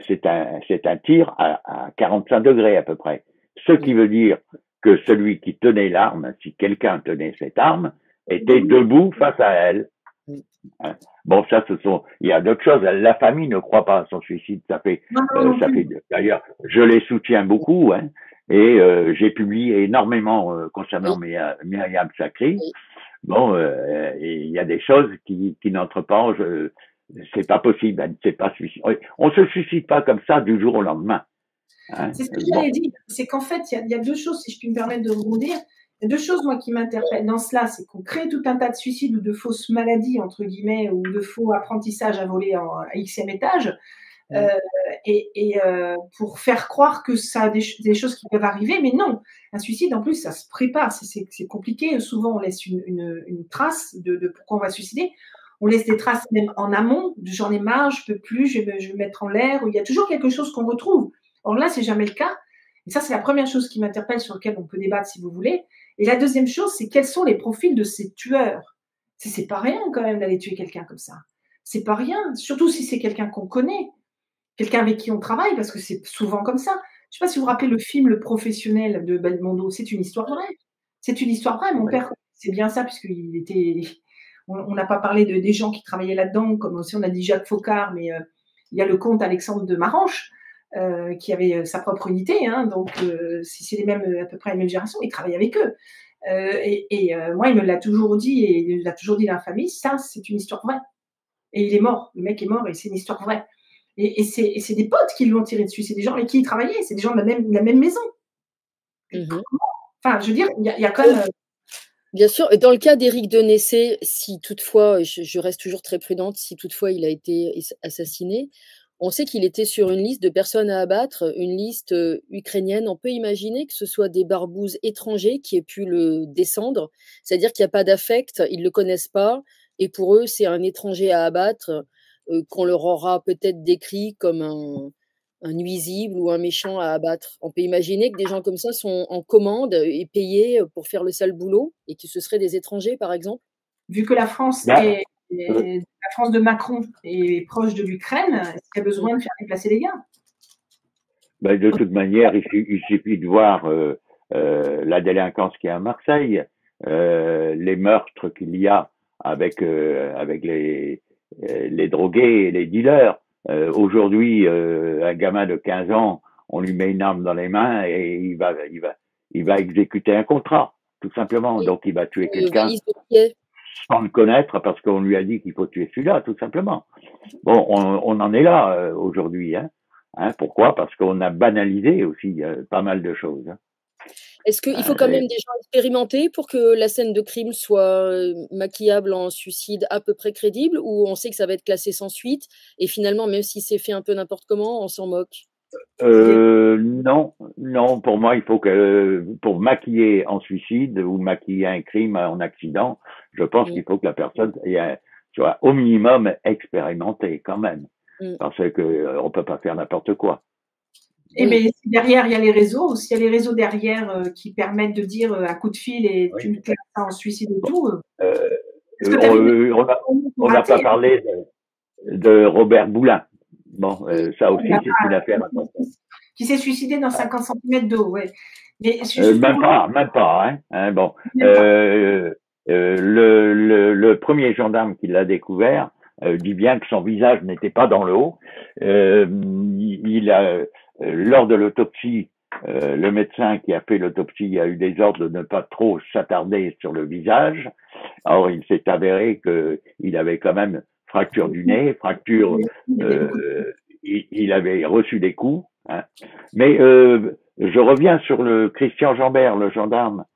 c'est un tir à 45 degrés à peu près. Ce qui veut dire que celui qui tenait l'arme, si quelqu'un tenait cette arme, était debout face à elle. Bon, ça, il y a d'autres choses. La famille ne croit pas à son suicide. D'ailleurs, je les soutiens beaucoup, et j'ai publié énormément concernant Myriam Sacry. Bon, il y a des choses qui n'entrent pas. C'est pas possible. Elle ne s'est pas suicidée. On se suicide pas comme ça du jour au lendemain. C'est ce que j'allais dire. C'est qu'en fait, il y a 2 choses, si je puis me permettre de rebondir. Il y a 2 choses, moi, qui m'interpellent dans cela, c'est qu'on crée tout un tas de suicides ou de fausses maladies, entre guillemets, ou de faux apprentissages à voler à Xème étage, pour faire croire que ça a des choses qui peuvent arriver, mais non. Un suicide, en plus, ça se prépare, c'est compliqué. Souvent, on laisse une trace de pourquoi on va suicider. On laisse des traces même en amont, de j'en ai marre, je peux plus, je vais me mettre en l'air, ou il y a toujours quelque chose qu'on retrouve. Or là, c'est jamais le cas. Et ça, c'est la première chose qui m'interpelle, sur laquelle on peut débattre si vous voulez. Et la deuxième chose, c'est quels sont les profils de ces tueurs. C'est pas rien quand même d'aller tuer quelqu'un comme ça. C'est pas rien, surtout si c'est quelqu'un qu'on connaît, quelqu'un avec qui on travaille, parce que c'est souvent comme ça. Je sais pas si vous vous rappelez le film Le Professionnel de Belmondo, c'est une histoire vraie. C'est une histoire vraie. Mon père, c'est bien ça, puisqu'il était. On n'a pas parlé des gens qui travaillaient là-dedans, comme aussi on a dit Jacques Faucard, mais il y a le comte Alexandre de Maranche. Qui avait sa propre unité, donc si c'est à peu près la même génération, il travaille avec eux. Moi, il me l'a toujours dit, et il l'a toujours dit dans la famille, ça, c'est une histoire vraie. Et il est mort, le mec est mort, et c'est une histoire vraie. Et c'est des potes qui l'ont tiré dessus, c'est des gens avec qui il travaillait, c'est des gens de la même maison. Enfin, je veux dire, il y a quand même... Bien sûr, et dans le cas d'Éric Dénessé, si toutefois, je reste toujours très prudente, si toutefois il a été assassiné, on sait qu'il était sur une liste de personnes à abattre, une liste ukrainienne. On peut imaginer que ce soit des barbouzes étrangers qui aient pu le descendre, c'est-à-dire qu'il n'y a pas d'affect, ils ne le connaissent pas, et pour eux, c'est un étranger à abattre qu'on leur aura peut-être décrit comme un nuisible ou un méchant à abattre. On peut imaginer que des gens comme ça sont en commande et payés pour faire le sale boulot, et que ce seraient des étrangers, par exemple. Vu que la France la France de Macron est proche de l'Ukraine, est-ce qu'il y a besoin de faire déplacer les gars? De toute manière, il suffit de voir la délinquance qu'il y a à Marseille, les meurtres qu'il y a avec les drogués et les dealers. Aujourd'hui, un gamin de 15 ans, on lui met une arme dans les mains et il va exécuter un contrat. tout simplement. Donc il va tuer quelqu'un valise de pied. sans le connaître parce qu'on lui a dit qu'il faut tuer celui-là, tout simplement. Bon, on en est là aujourd'hui. Pourquoi? Parce qu'on a banalisé aussi pas mal de choses. Est-ce qu'il faut quand même des gens expérimentés pour que la scène de crime soit maquillable en suicide à peu près crédible, ou on sait que ça va être classé sans suite et finalement, même si c'est fait un peu n'importe comment, on s'en moque? Non, pour moi, il faut que pour maquiller en suicide ou maquiller un crime en accident, je pense qu'il faut que la personne soit au minimum expérimentée quand même, parce que on peut pas faire n'importe quoi. Et bien, si derrière, il y a les réseaux, s'il y a les réseaux derrière qui permettent de dire un coup de fil et tu me classes ça en suicide et tout. On n'a pas parlé de Robert Boulin. Bon, ça aussi, c'est une affaire importante. Qui s'est suicidé dans 50 cm d'eau, ouais. Mais même pas. Bon, le premier gendarme qui l'a découvert dit bien que son visage n'était pas dans l'eau. Lors de l'autopsie, le médecin qui a fait l'autopsie a eu des ordres de ne pas trop s'attarder sur le visage. Or, il s'est avéré qu'il avait quand même fracture du nez, il avait reçu des coups. Mais je reviens sur le Christian Jambert, le gendarme.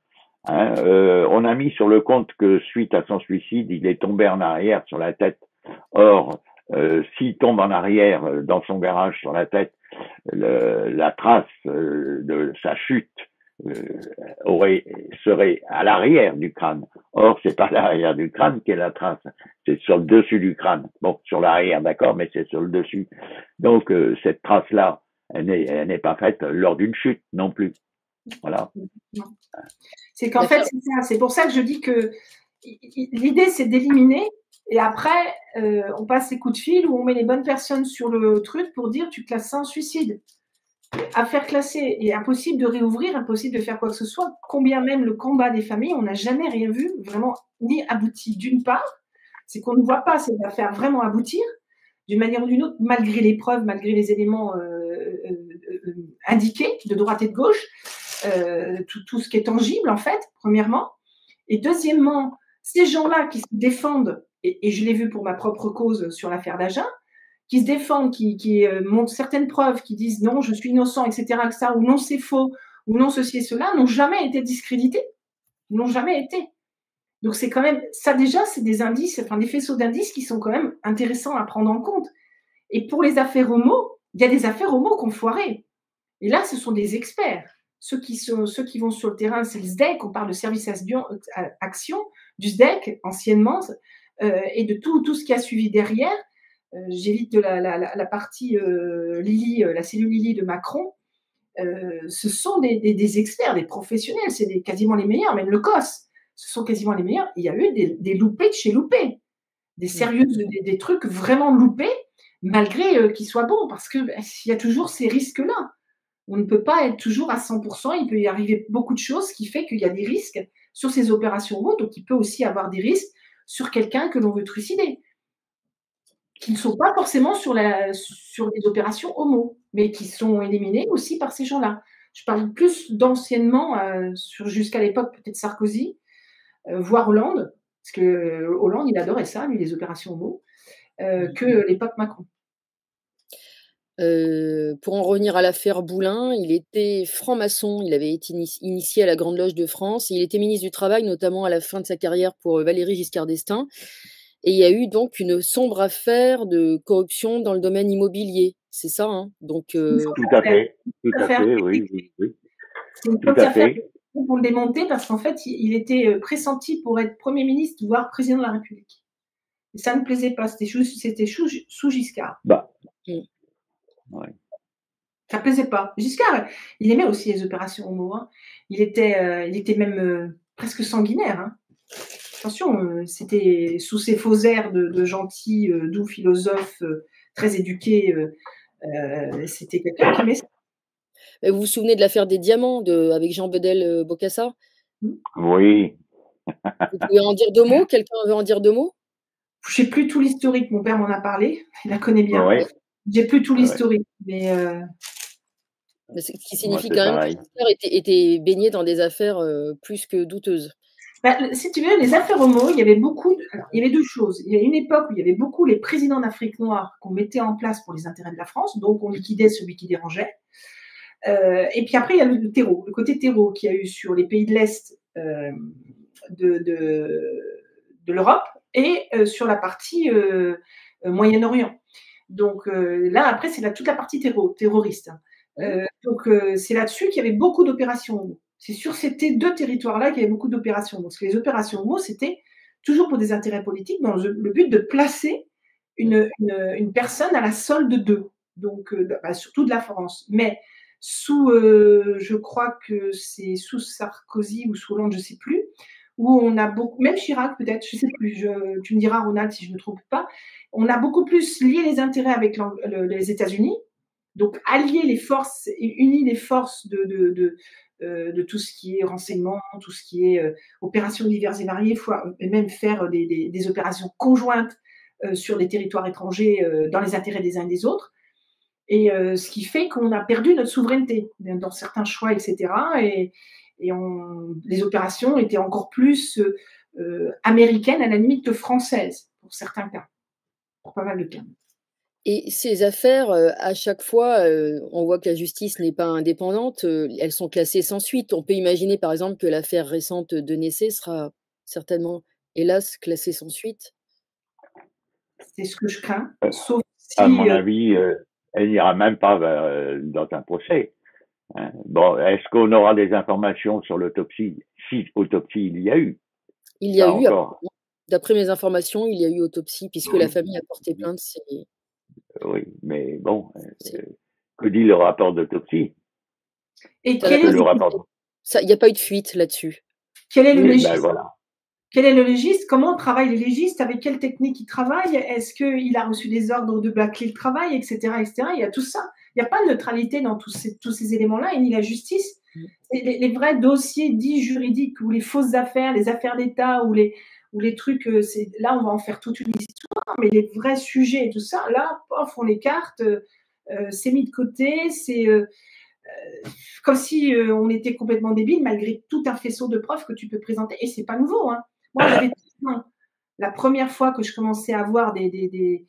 On a mis sur le compte que suite à son suicide, il est tombé en arrière sur la tête. Or, s'il tombe en arrière dans son garage sur la tête, la trace de sa chute serait à l'arrière du crâne. Or, c'est pas l'arrière du crâne qui est la trace, c'est sur le dessus du crâne. Bon, sur l'arrière, d'accord, mais c'est sur le dessus. Donc, cette trace-là, elle n'est pas faite lors d'une chute non plus. Voilà. C'est qu'en fait, c'est pour ça que je dis que l'idée, c'est d'éliminer. Et après, on passe les coups de fil ou on met les bonnes personnes sur le truc pour dire tu classes ça en suicide. Affaire classée et impossible de réouvrir, impossible de faire quoi que ce soit. Combien même le combat des familles, on n'a jamais rien vu vraiment ni abouti. D'une part, c'est qu'on ne voit pas ces affaires vraiment aboutir d'une manière ou d'une autre, malgré les preuves, malgré les éléments indiqués de droite et de gauche, tout ce qui est tangible en fait, premièrement. Et deuxièmement, ces gens-là qui se défendent, et je l'ai vu pour ma propre cause sur l'affaire d'Agen, qui se défendent, qui montrent certaines preuves, qui disent non, je suis innocent, etc., ou non, c'est faux, ou non, ceci et cela, n'ont jamais été discrédités. N'ont jamais été. Donc, c'est quand même, ça déjà, c'est des indices, enfin, des faisceaux d'indices qui sont quand même intéressants à prendre en compte. Et pour les affaires homo, il y a des affaires homo qui ont foiré. Et là, ce sont des experts. Ceux qui vont sur le terrain, c'est le SDEC, on parle de service action, du SDEC, anciennement, et de tout ce qui a suivi derrière. J'évite de la partie Lily, la cellule Lily de Macron. Ce sont des experts, des professionnels, c'est quasiment les meilleurs, même le COS, ce sont quasiment les meilleurs. Il y a eu des loupés de chez loupés, des sérieuses, des trucs vraiment loupés, malgré qu'ils soient bons, parce qu'il y a toujours ces risques-là. On ne peut pas être toujours à 100%, il peut y arriver beaucoup de choses, ce qui fait qu'il y a des risques sur ces opérations homo, donc il peut aussi avoir des risques sur quelqu'un que l'on veut trucider, qui ne sont pas forcément sur les opérations homo, mais qui sont éliminés aussi par ces gens-là. Je parle plus d'anciennement, jusqu'à l'époque peut-être Sarkozy, voire Hollande, parce que Hollande, il adorait ça, lui, les opérations homo, que l'époque Macron. Pour en revenir à l'affaire Boulin, il était franc-maçon, il avait été initié à la Grande Loge de France, et il était ministre du Travail, notamment à la fin de sa carrière pour Valéry Giscard d'Estaing. Et il y a eu donc une sombre affaire de corruption dans le domaine immobilier. C'est ça, hein? Donc, Tout à fait, oui. C'est une petite affaire pour le démonter parce qu'en fait, il était pressenti pour être Premier ministre, voire Président de la République. Et ça ne plaisait pas, c'était sous Giscard. Ouais. Ça ne plaisait pas. Giscard, il aimait aussi les opérations homo. Hein. Il était même presque sanguinaire. Hein. Attention, c'était sous ces faux airs de gentil, doux philosophe, très éduqué. C'était quelqu'un qui aimait ça. Vous vous souvenez de l'affaire des diamants avec Jean Bedel-Bokassa? Oui. Vous pouvez en dire 2 mots? Quelqu'un veut en dire 2 mots? Je ne sais plus tout l'historique. Mon père m'en a parlé. Il la connaît bien. Ouais. J'ai plus tout l'historique. Mais Ce qui Moi, signifie c'est quand même que pareil. votre sœur était baignée dans des affaires, plus que douteuses. Bah, si tu veux, les affaires homo, il y avait beaucoup alors, il y avait 2 choses. Il y a une époque où il y avait beaucoup les présidents d'Afrique noire qu'on mettait en place pour les intérêts de la France, donc on liquidait celui qui dérangeait. Et puis après, il y a le terreau, le côté terreau qu'il y a eu sur les pays de l'Est de, de, de l'Europe et sur la partie Moyen-Orient. Donc là, après, c'est toute la partie terroriste. Donc c'est là-dessus qu'il y avait beaucoup d'opérations. C'est sur ces 2 territoires-là qu'il y avait beaucoup d'opérations. Parce que les opérations homo, c'était toujours pour des intérêts politiques, dans le but de placer une personne à la solde d'eux. Donc surtout de la France. Mais sous, je crois que c'est sous Sarkozy ou sous Hollande, je ne sais plus, où on a beaucoup, même Chirac peut-être, je ne sais plus, tu me diras Ronald si je ne me trompe pas, on a beaucoup plus lié les intérêts avec les États-Unis, donc allier les forces et unir les forces de tout ce qui est renseignement, tout ce qui est opérations diverses et variées, et même faire des opérations conjointes sur des territoires étrangers dans les intérêts des uns et des autres. Et ce qui fait qu'on a perdu notre souveraineté dans certains choix, etc. Et les opérations étaient encore plus américaines, à la limite, que françaises, pour certains cas, pour pas mal de cas. Et ces affaires, à chaque fois, on voit que la justice n'est pas indépendante, elles sont classées sans suite. On peut imaginer, par exemple, que l'affaire récente de Nessé sera certainement, hélas, classée sans suite? C'est ce que je crains, Euh, sauf À si mon avis, elle n'ira même pas dans un procès. Hein. Bon, est-ce qu'on aura des informations sur l'autopsie? Si autopsie il y a eu, il y a ça eu encore. apparemment, d'après mes informations, il y a eu autopsie puisque la Oui, famille a porté plainte, oui, mais bon, c'est que dit le rapport d'autopsie? et ça n'a Parce pas que le été rapport, ça, il y a pas eu de fuite là-dessus. quel est le oui, ben légiste? voilà. Quel est le légiste? Comment travaillent les légistes? Avec quelle technique ils travaillent? Est-ce qu'il a reçu des ordres de bâcler le travail, etc., etc. Il y a tout ça. Il n'y a pas de neutralité dans tous ces éléments-là, et ni la justice. Les vrais dossiers dits juridiques, ou les fausses affaires, les affaires d'État, ou les trucs, là, on va en faire toute une histoire, mais les vrais sujets et tout ça, là, pof, on l'écarte, c'est mis de côté, c'est comme si on était complètement débile, malgré tout un faisceau de preuves que tu peux présenter. Et c'est pas nouveau, hein. Moi, j'avais la première fois que je commençais à avoir des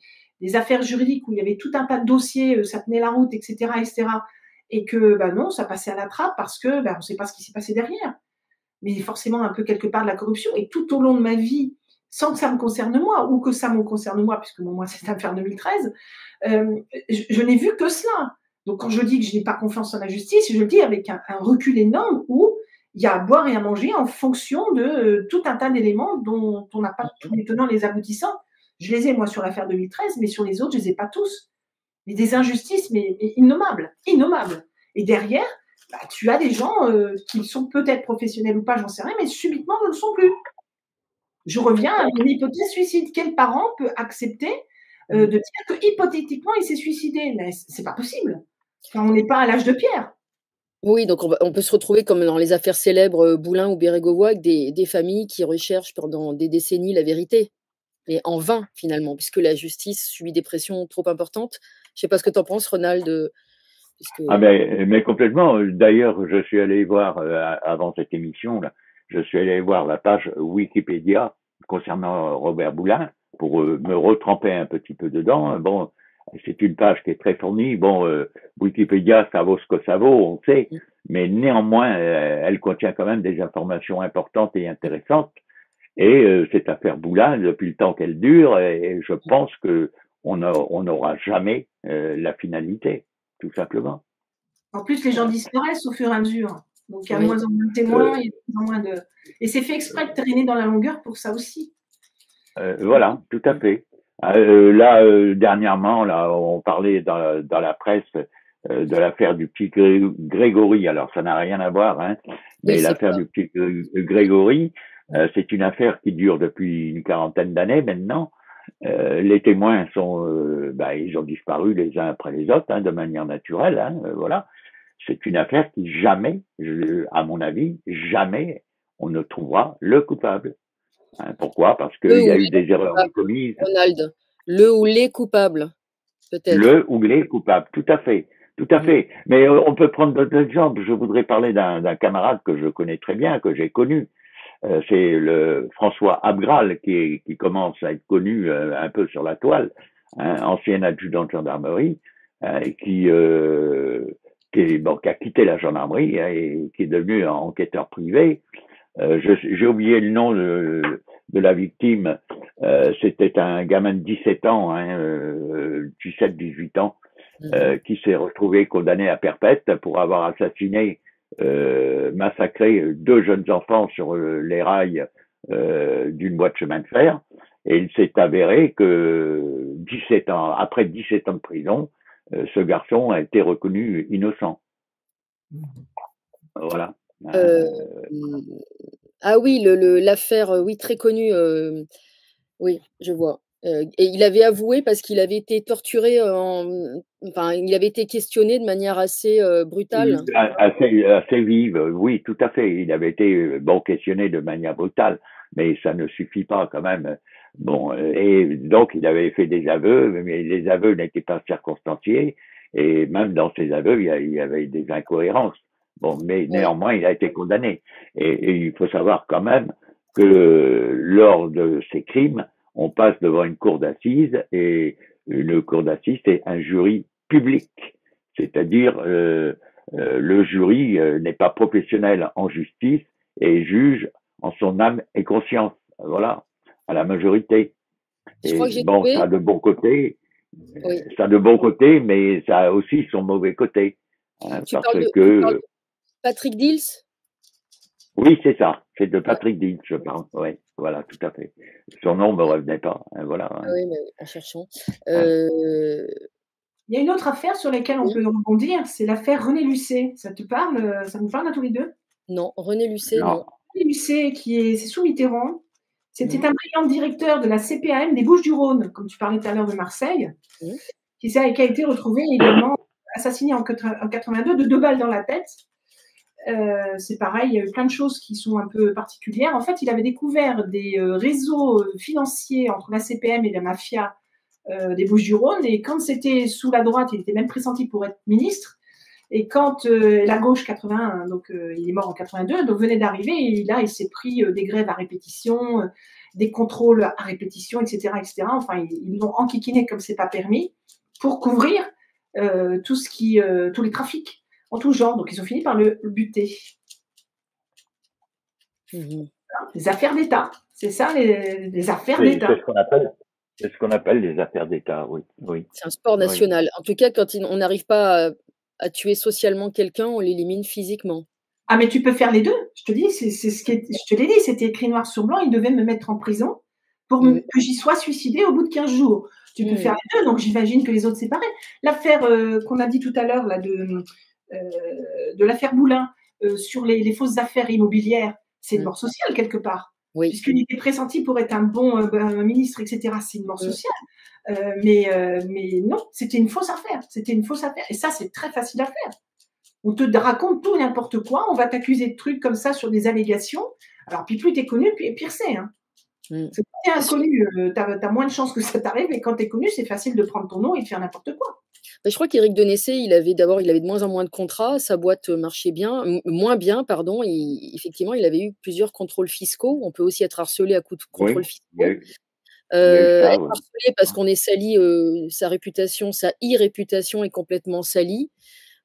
affaires juridiques où il y avait tout un tas de dossiers, ça tenait la route, etc., etc., et que non, ça passait à la trappe parce que on ne sait pas ce qui s'est passé derrière. Mais forcément un peu quelque part de la corruption. Et tout au long de ma vie, sans que ça me concerne moi, ou que ça me concerne moi, puisque moi, c'est l'affaire 2013, je n'ai vu que cela. Donc quand je dis que je n'ai pas confiance en la justice, je le dis avec un recul énorme où il y a à boire et à manger en fonction de tout un tas d'éléments dont on n'a pas tous les tenants, les aboutissants. Je les ai, moi, sur l'affaire 2013, mais sur les autres, je ne les ai pas tous. Mais des injustices, mais innommables, innommables. Et derrière, tu as des gens qui sont peut-être professionnels ou pas, j'en sais rien, mais subitement ne le sont plus. Je reviens à mon hypothèse suicide. Quel parent peut accepter de dire que hypothétiquement il s'est suicidé? Mais c'est pas possible. Enfin, on n'est pas à l'âge de pierre. Oui, donc on peut se retrouver comme dans les affaires célèbres, Boulin ou Bérégovoy avec des familles qui recherchent pendant des décennies la vérité, mais en vain finalement, puisque la justice subit des pressions trop importantes. Je sais pas ce que tu en penses Ronald, puisque Ah mais complètement. D'ailleurs, je suis allé voir avant cette émission là, je suis allé voir la page Wikipédia concernant Robert Boulin pour me retremper un petit peu dedans. Bon, c'est une page qui est très fournie. Bon, Wikipédia, ça vaut ce que ça vaut, on sait, mais néanmoins, elle contient quand même des informations importantes et intéressantes. Et cette affaire Boulin, depuis le temps qu'elle dure, et je pense que on n'aura jamais la finalité, tout simplement. En plus, les gens disparaissent au fur et à mesure. Donc, il y a de oui. moins en moins de témoins, il y a de moins en moins de. Et c'est fait exprès de traîner dans la longueur pour ça aussi. Voilà, tout à fait. Là, dernièrement, là, on parlait dans la presse de l'affaire du petit Grégory. Alors, ça n'a rien à voir, hein, mais Oui, c'est l'affaire du petit Grégory, c'est une affaire qui dure depuis une quarantaine d'années maintenant. Les témoins ils ont disparu les uns après les autres, hein, de manière naturelle, hein, voilà. C'est une affaire qui jamais, à mon avis, jamais on ne trouvera le coupable. Hein, pourquoi? Parce qu'il y a eu des erreurs coupables, commises. Ronald. Le ou les coupables, peut-être. Le ou les coupables, tout à fait. Tout à fait. Mais on peut prendre d'autres exemples. Je voudrais parler d'un camarade que je connais très bien, que j'ai connu. C'est le François Abgral qui commence à être connu un peu sur la toile, hein, ancien adjudant de gendarmerie, qui a quitté la gendarmerie, hein, et qui est devenu enquêteur privé. J'ai oublié le nom de la victime. C'était un gamin de 17 ans, hein, 17-18 ans, qui s'est retrouvé condamné à perpète pour avoir assassiné, massacré 2 jeunes enfants sur les rails d'une voie de chemin de fer. Et il s'est avéré que 17 ans, après 17 ans de prison, ce garçon a été reconnu innocent. Voilà. Ah oui, l'affaire, oui, très connue. Oui, je vois. Et il avait avoué parce qu'il avait été torturé enfin, il avait été questionné de manière assez brutale. Assez vive, oui, tout à fait. Il avait été questionné de manière brutale, mais ça ne suffit pas quand même. Bon, et donc il avait fait des aveux, mais les aveux n'étaient pas circonstanciés, et même dans ces aveux, il y avait des incohérences. Bon, mais néanmoins, il a été condamné. Et il faut savoir quand même que lors de ces crimes, on passe devant une cour d'assises, et une cour d'assises, c'est un jury public, c'est-à-dire le jury n'est pas professionnel en justice et juge en son âme et conscience, voilà, à la majorité. Je crois que j'ai bon, ça a de bons côtés, ça a de bons côtés, mais ça a aussi son mauvais côté, hein, tu parles de Patrick Dils? Oui, c'est ça, c'est de Patrick Dils, je pense. Oui, voilà, tout à fait. Son nom me revenait pas, hein, voilà. Ah oui, mais en cherchant. Il y a une autre affaire sur laquelle on peut rebondir, c'est l'affaire René Lucet. Ça te parle? Ça vous parle à tous les deux? Non, René Lucet, non. René Lucet, c'est sous Mitterrand. C'était un brillant directeur de la CPAM des Bouches-du-Rhône, comme tu parlais tout à l'heure de Marseille, qui a été retrouvé également assassiné en 82 de 2 balles dans la tête. C'est pareil, il y a eu plein de choses qui sont un peu particulières. En fait, il avait découvert des réseaux financiers entre la CPM et la mafia des Bouches-du-Rhône, et quand c'était sous la droite, il était même pressenti pour être ministre, et quand la gauche 81, donc il est mort en 82, donc venait d'arriver, et là il s'est pris des grèves à répétition, des contrôles à répétition, etc., etc. Enfin, ils l'ont enquiquiné comme c'est pas permis pour couvrir tous les trafics en tout genre. Donc ils ont fini par le buter. Les affaires d'État, c'est ça, les affaires d'État. C'est ce qu'on appelle les affaires d'État, oui. C'est un sport national. En tout cas, quand on n'arrive pas à tuer socialement quelqu'un, on l'élimine physiquement. Ah, mais tu peux faire les deux. Je te dis, je te l'ai dit, c'était écrit noir sur blanc. Ils devaient me mettre en prison pour que j'y sois suicidée au bout de 15 jours. Tu peux faire les deux, donc j'imagine que les autres, c'est pareil. L'affaire qu'on a dit tout à l'heure, là, de l'affaire Boulin, sur les fausses affaires immobilières, c'est une mort sociale quelque part. Oui. Puisqu'il était pressenti pour être un bon ministre, etc. C'est une mort sociale. Mais non, c'était une fausse affaire. C'était une fausse affaire. Et ça, c'est très facile à faire. On te raconte tout n'importe quoi. On va t'accuser de trucs comme ça sur des allégations. Alors, puis plus t'es connu, pire c'est. Hein. Quand t'es inconnu, t'as moins de chances que ça t'arrive. Et quand t'es connu, c'est facile de prendre ton nom et de faire n'importe quoi. Je crois qu'Éric Denessé, il avait de moins en moins de contrats, sa boîte marchait moins bien, pardon. Effectivement, il avait eu plusieurs contrôles fiscaux. On peut aussi être harcelé à coup de contrôles fiscaux. Être harcelé parce qu'on est sali, sa e-réputation est complètement salie.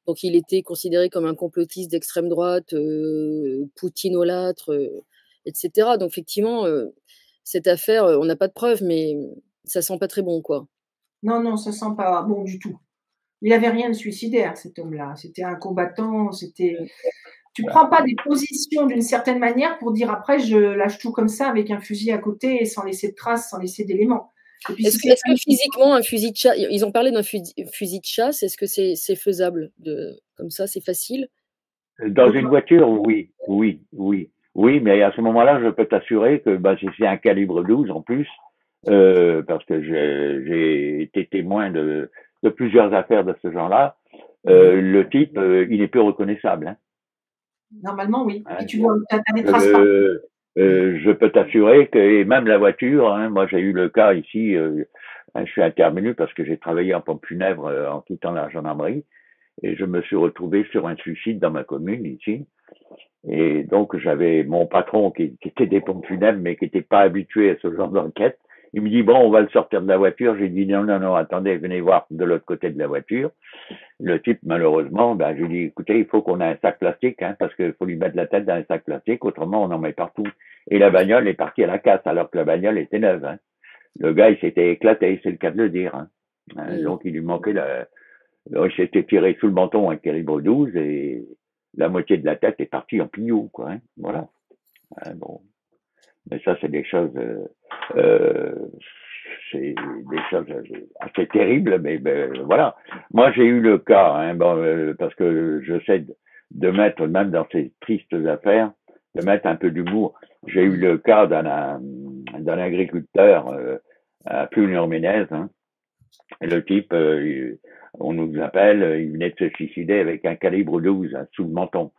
Donc il était considéré comme un complotiste d'extrême droite, poutinolâtre, etc. Donc effectivement, cette affaire, on n'a pas de preuves, mais ça sent pas très bon, quoi. Non, ça sent pas bon du tout. Il n'avait rien de suicidaire, cet homme-là. C'était un combattant. Tu prends pas des positions d'une certaine manière pour dire après je lâche tout comme ça avec un fusil à côté et sans laisser de traces, sans laisser d'éléments. Est-ce que physiquement un fusil de chasse, ils ont parlé d'un fusil de chasse, est-ce que c'est faisable comme ça, c'est facile? Dans une voiture, oui, mais à ce moment-là, je peux t'assurer que c'est un calibre 12 en plus, parce que j'ai été témoin de plusieurs affaires de ce genre-là. Le type, il n'est plus reconnaissable. Hein. Normalement, oui. Et tu vois, t'as des traces pas. Je peux t'assurer que, et même la voiture, hein, moi j'ai eu le cas ici, je suis intervenu parce que j'ai travaillé en pompe funèbre en quittant la gendarmerie, et je me suis retrouvé sur un suicide dans ma commune ici. Et donc j'avais mon patron qui était des pompes funèbres, mais qui n'était pas habitué à ce genre d'enquête. Il me dit bon, on va le sortir de la voiture. J'ai dit non, non, non, attendez, venez voir de l'autre côté de la voiture. Le type, malheureusement, ben, j'ai dit écoutez, il faut qu'on ait un sac plastique, hein, parce qu'il faut lui mettre la tête dans un sac plastique, autrement on en met partout. Et la bagnole est partie à la casse, alors que la bagnole était neuve. Hein. Le gars, il s'était éclaté, c'est le cas de le dire. Hein. Donc il lui manquait il s'était tiré sous le menton un calibre 12 et la moitié de la tête est partie en pignou, quoi. Hein. Voilà. Bon. Mais ça, c'est des choses, c'est des choses assez terribles, mais ben, voilà. Moi, j'ai eu le cas, hein, bon, parce que je sais de mettre, même dans ces tristes affaires, de mettre un peu d'humour. J'ai eu le cas d'un agriculteur à Ploumeur-Ménez. Hein. Le type, on nous appelle, il venait de se suicider avec un calibre 12 hein, sous le menton.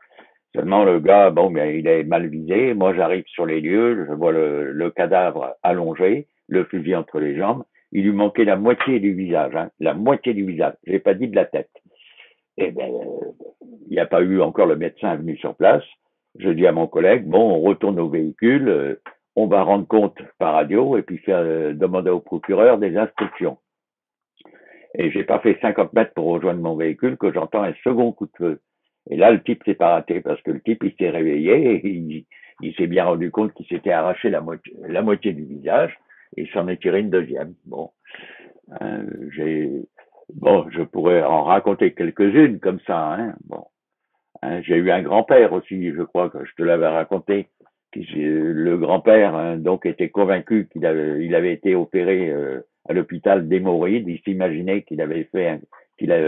Seulement le gars, bon, ben, il est mal visé. Moi, j'arrive sur les lieux, je vois le cadavre allongé, le fusil entre les jambes. Il lui manquait la moitié du visage, hein, la moitié du visage. J'ai pas dit de la tête. Eh ben, il n'y a pas eu encore le médecin venu sur place. Je dis à mon collègue, bon, on retourne au véhicule, on va rendre compte par radio et puis faire demander au procureur des instructions. Et j'ai pas fait 50 mètres pour rejoindre mon véhicule que j'entends un second coup de feu. Et là, le type s'est pas raté parce que le type, il s'est réveillé et il s'est bien rendu compte qu'il s'était arraché la moitié du visage et il s'en est tiré une deuxième. Bon, je pourrais en raconter quelques-unes comme ça. Hein, bon, j'ai eu un grand-père aussi, je crois que je te l'avais raconté. Le grand-père, hein, donc, était convaincu qu'il avait été opéré à l'hôpital d'hémorroïdes. Il s'imaginait qu'il avait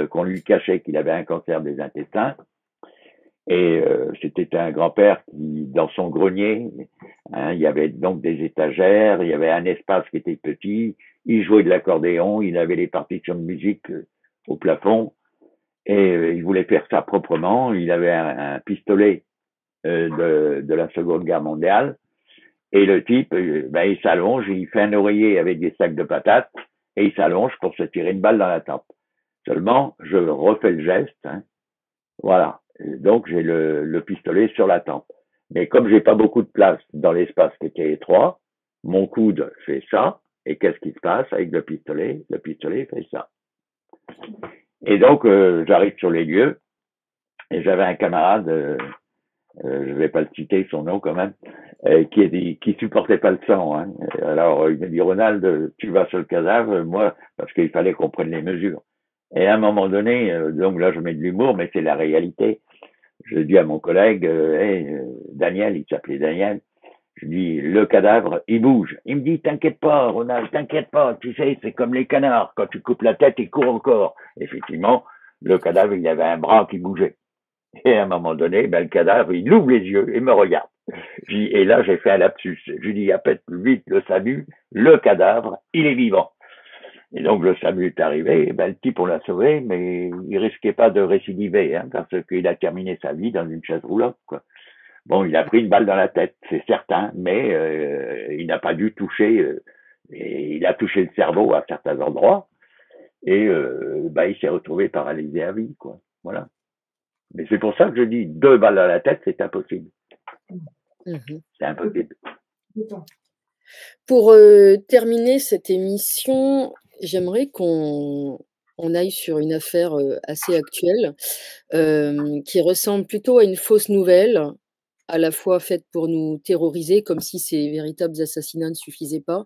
qu'on lui cachait qu'il avait un cancer des intestins. Et c'était un grand-père qui, dans son grenier, hein, il y avait donc des étagères, il y avait un espace qui était petit, il jouait de l'accordéon, il avait les partitions de musique au plafond, et il voulait faire ça proprement. Il avait un pistolet de la Seconde Guerre mondiale, et le type, ben, il s'allonge, il fait un oreiller avec des sacs de patates, et il s'allonge pour se tirer une balle dans la tempe. Seulement, je refais le geste, hein, voilà. Donc, j'ai le pistolet sur la tempe. Mais comme j'ai pas beaucoup de place dans l'espace qui était étroit, mon coude fait ça. Et qu'est-ce qui se passe avec le pistolet? Le pistolet fait ça. Et donc, j'arrive sur les lieux. Et j'avais un camarade, je vais pas le citer son nom quand même, qui supportait pas le sang. Hein. Alors, il me dit, Ronald, tu vas sur le cadavre, moi, parce qu'il fallait qu'on prenne les mesures. Et à un moment donné, donc là je mets de l'humour, mais c'est la réalité. Je dis à mon collègue, hey, Daniel, il s'appelait Daniel, je dis, le cadavre, il bouge. Il me dit, t'inquiète pas, Ronald, t'inquiète pas, tu sais, c'est comme les canards, quand tu coupes la tête, il court encore. Effectivement, le cadavre, il avait un bras qui bougeait. Et à un moment donné, ben, le cadavre, il ouvre les yeux et me regarde. Et là, j'ai fait un lapsus. Je dis, appelle plus vite le SAMU, le cadavre, il est vivant. Et donc le SAMU est arrivé, ben, le type on l'a sauvé, mais il risquait pas de récidiver, hein, parce qu'il a terminé sa vie dans une chaise roulante, quoi. Bon, il a pris une balle dans la tête, c'est certain, mais il n'a pas dû toucher, et il a touché le cerveau à certains endroits, et ben, il s'est retrouvé paralysé à vie, quoi. Voilà. Mais c'est pour ça que je dis 2 balles dans la tête, c'est impossible. C'est impossible. Pour terminer cette émission, j'aimerais qu'on aille sur une affaire assez actuelle qui ressemble plutôt à une fausse nouvelle, à la fois faite pour nous terroriser, comme si ces véritables assassinats ne suffisaient pas,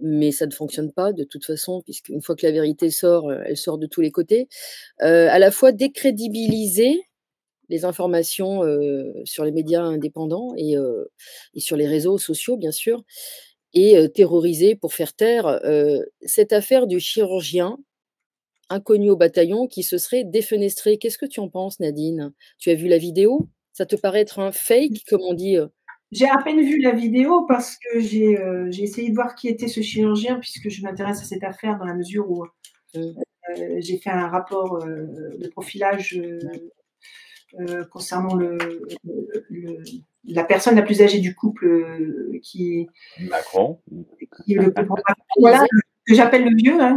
mais ça ne fonctionne pas de toute façon, puisqu'une fois que la vérité sort, elle sort de tous les côtés. À la fois décrédibiliser les informations sur les médias indépendants et sur les réseaux sociaux, bien sûr, et terroriser pour faire taire cette affaire du chirurgien inconnu au bataillon qui se serait défenestré. Qu'est-ce que tu en penses, Nadine? Tu as vu la vidéo? Ça te paraît être un fake, comme on dit? J'ai à peine vu la vidéo parce que j'ai essayé de voir qui était ce chirurgien, puisque je m'intéresse à cette affaire dans la mesure où j'ai fait un rapport de profilage concernant la personne la plus âgée du couple qui Macron. Qui est le couple Macron, voilà, que j'appelle le vieux, hein,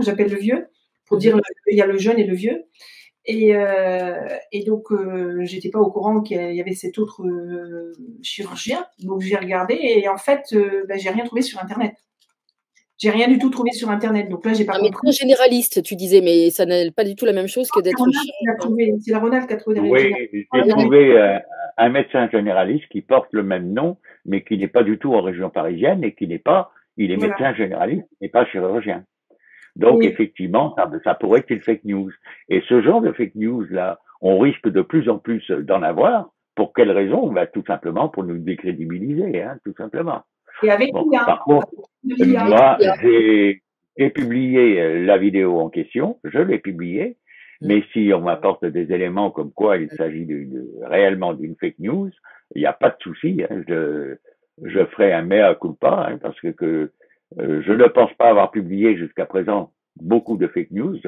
pour dire qu'il y a le jeune et le vieux. Et donc, j'étais pas au courant qu'il y avait cet autre chirurgien. Donc, j'ai regardé et en fait, j'ai rien trouvé sur Internet. J'ai rien du tout trouvé sur Internet. Donc là, j'ai pas Un compris. médecin généraliste, tu disais, mais ça n'est pas du tout la même chose que d'être chirurgien. C'est la Ronald qui a trouvé. Oui, j'ai trouvé un médecin généraliste qui porte le même nom, mais qui n'est pas du tout en région parisienne et qui n'est pas, il est médecin généraliste et pas chirurgien. Donc, effectivement, ça pourrait être une fake news. Et ce genre de fake news-là, on risque de plus en plus d'en avoir. Pour quelle raison? Tout simplement pour nous décrédibiliser, hein, tout simplement. Et avec par contre, moi, j'ai publié la vidéo en question, je l'ai publiée, mais si on m'apporte des éléments comme quoi il s'agit réellement d'une fake news, il n'y a pas de souci, hein, je ferai un mea culpa, hein, parce que je ne pense pas avoir publié jusqu'à présent beaucoup de fake news.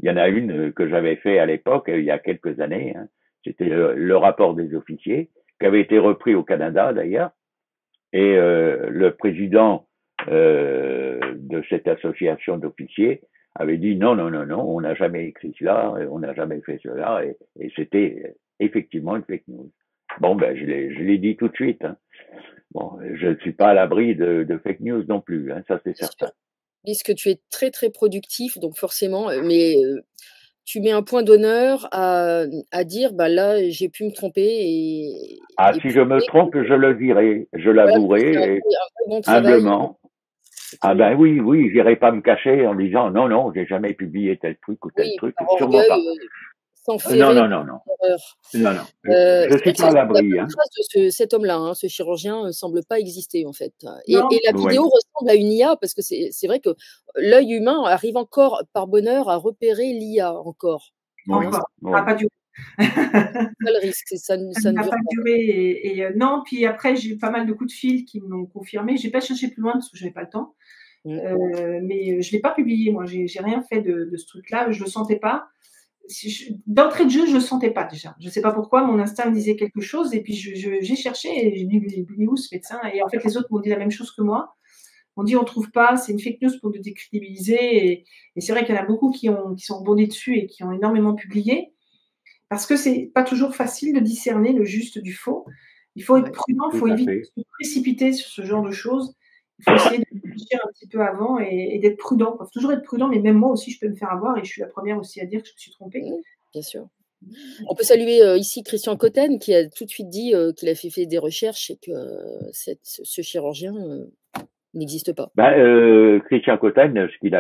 Il y en a une que j'avais fait à l'époque, il y a quelques années, hein. C'était le rapport des officiers, qui avait été repris au Canada d'ailleurs, et le président de cette association d'officiers avait dit non, on n'a jamais écrit cela, on n'a jamais fait cela, et c'était effectivement une fake news. Bon, je l'ai dit tout de suite, hein. Bon, je ne suis pas à l'abri de fake news non plus, hein, ça c'est certain. Puisque tu es très très productif, donc forcément, mais tu mets un point d'honneur à dire, là, j'ai pu me tromper. Si je me trompe, je le dirai, je l'avouerai, humblement. Oui, j'irai pas me cacher en disant non, j'ai jamais publié tel truc ou tel truc, sûrement pas. Non. Je suis pas à l'abri. La trace de cet homme-là, hein, ce chirurgien, semble pas exister en fait. Et la vidéo ressemble à une IA parce que c'est vrai que l'œil humain arrive encore par bonheur à repérer l'IA encore. Encore, ça n'a pas duré. Pas le risque, ça n'a pas duré. Non, puis après j'ai eu pas mal de coups de fil qui m'ont confirmé. J'ai pas cherché plus loin parce que j'avais pas le temps. Mais je l'ai pas publié moi. J'ai rien fait de ce truc-là. Je le sentais pas. D'entrée de jeu, je le sentais pas déjà. Je sais pas pourquoi, mon instinct me disait quelque chose et puis j'ai cherché et j'ai dit il est où ce médecin? Et en fait les autres m'ont dit la même chose que moi. On dit on trouve pas, c'est une fake news pour nous décrédibiliser et c'est vrai qu'il y en a beaucoup qui sont rebondis dessus et qui ont énormément publié parce que c'est pas toujours facile de discerner le juste du faux. Il faut être prudent, il faut éviter de se précipiter sur ce genre de choses. Il faut essayer de réfléchir un petit peu avant et d'être prudent. Il faut toujours être prudent, mais même moi aussi, je peux me faire avoir et je suis la première aussi à dire que je me suis trompée. Bien sûr. On peut saluer ici Christian Cotten qui a tout de suite dit qu'il a fait des recherches et que ce chirurgien n'existe pas. Christian Cotten, ce qu'il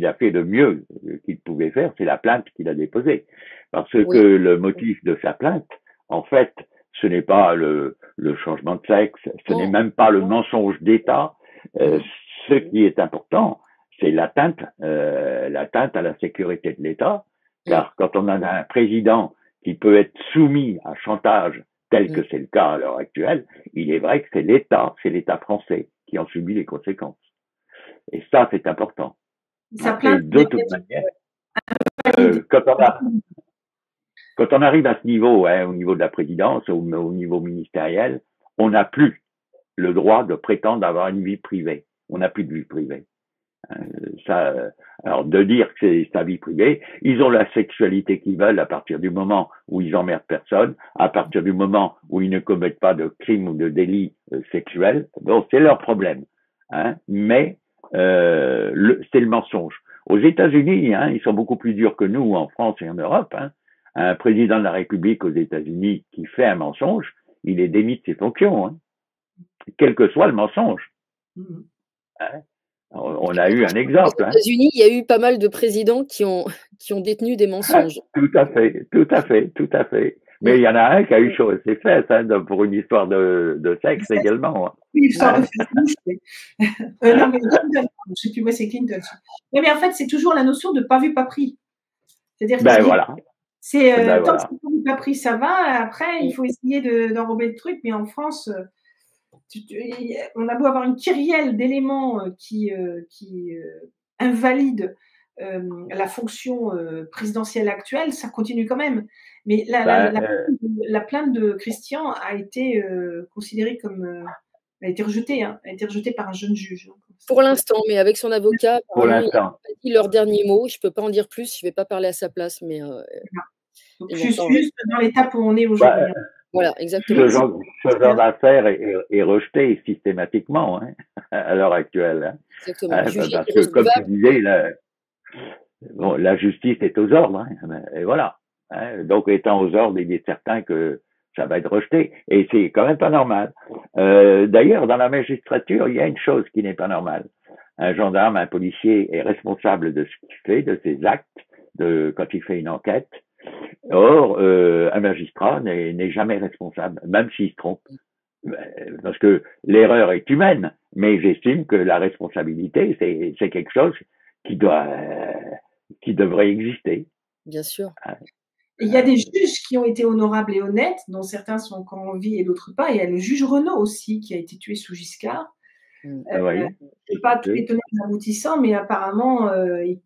a fait de mieux qu'il pouvait faire, c'est la plainte qu'il a déposée. Parce que le motif de sa plainte, en fait, ce n'est pas le changement de sexe, ce n'est même pas le mensonge d'État. Ce qui est important, c'est l'atteinte à la sécurité de l'État, car quand on a un président qui peut être soumis à chantage, tel que c'est le cas à l'heure actuelle, il est vrai que c'est l'État français qui en subit les conséquences. Et ça, c'est important. De toute manière, quand on arrive à ce niveau, au niveau de la présidence, au niveau ministériel, on n'a plus le droit de prétendre avoir une vie privée. On n'a plus de vie privée. Alors de dire que c'est sa vie privée, ils ont la sexualité qu'ils veulent à partir du moment où ils emmerdent personne, à partir du moment où ils ne commettent pas de crimes ou de délits sexuels. Donc c'est leur problème. Mais c'est le mensonge. Aux États-Unis, ils sont beaucoup plus durs que nous en France et en Europe. Un président de la République aux États-Unis qui fait un mensonge, il est démis de ses fonctions, quel que soit le mensonge. On a eu un exemple. Aux États-Unis, il y a eu pas mal de présidents qui ont détenu des mensonges. Tout à fait. Mais il y en a un qui a eu chaud à ses fesses pour une histoire de sexe également. Oui, histoire de sexe. Non, mais Clinton, je ne sais plus où c'est Clinton. Mais en fait, c'est toujours la notion de pas vu, pas pris. C'est-à-dire que voilà. C'est tant que c'est pas pris, ça va. Après, il faut essayer d'enrober le truc. Mais en France, on a beau avoir une kyrielle d'éléments qui invalident la fonction présidentielle actuelle, ça continue quand même. Mais la plainte de Christian a été considérée comme Elle a été rejetée, hein. Elle a été rejetée par un jeune juge. Pour l'instant, mais avec son avocat, Pour apparemment, ils n'ont l'instant. pas dit leur dernier mot. Je ne peux pas en dire plus, je ne vais pas parler à sa place, mais donc, ils n'ont pas juste dans l'étape où on est Bah, aujourd'hui. voilà, exactement. ce genre d'affaire est rejeté systématiquement, hein, à l'heure actuelle. Hein. Exactement. Parce que, comme tu disais, la justice est aux ordres, hein, et voilà. Hein. Donc, étant aux ordres, il est certain que ça va être rejeté, et c'est quand même pas normal. D'ailleurs, dans la magistrature, il y a une chose qui n'est pas normale. Un gendarme, un policier est responsable de ce qu'il fait, de ses actes, quand il fait une enquête. Or, un magistrat n'est jamais responsable, même s'il se trompe. Parce que l'erreur est humaine, mais j'estime que la responsabilité, c'est quelque chose qui devrait exister. Bien sûr. Il y a des juges qui ont été honorables et honnêtes, dont certains sont encore en vie et d'autres pas. Il y a le juge Renaud aussi, qui a été tué sous Giscard. Oui. Je sais pas tous les tenants et aboutissants, mais apparemment,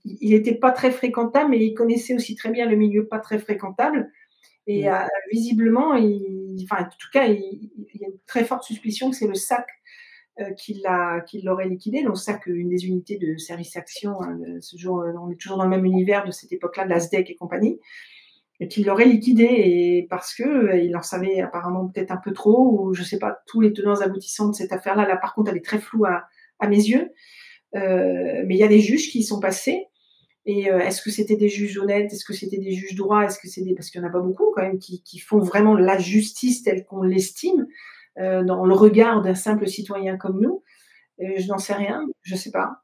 il n'était pas très fréquentable, mais il connaissait aussi très bien le milieu pas très fréquentable. Et visiblement, en tout cas, il y a une très forte suspicion que c'est le SAC qui l'aurait liquidé. Donc SAC, une des unités de service action, hein, ce jour, on est toujours dans le même univers de cette époque-là, de la SDEC et compagnie, et qu'il l'aurait liquidé, et parce que il en savait apparemment peut-être un peu trop, ou je sais pas tous les tenants aboutissants de cette affaire-là. Là, par contre, elle est très floue à mes yeux. Mais il y a des juges qui y sont passés. Et est-ce que c'était des juges honnêtes? Est-ce que c'était des juges droits? Est-ce que c'est parce qu'il n'y en a pas beaucoup quand même qui font vraiment la justice telle qu'on l'estime dans le regard d'un simple citoyen comme nous? Je n'en sais rien, je ne sais pas.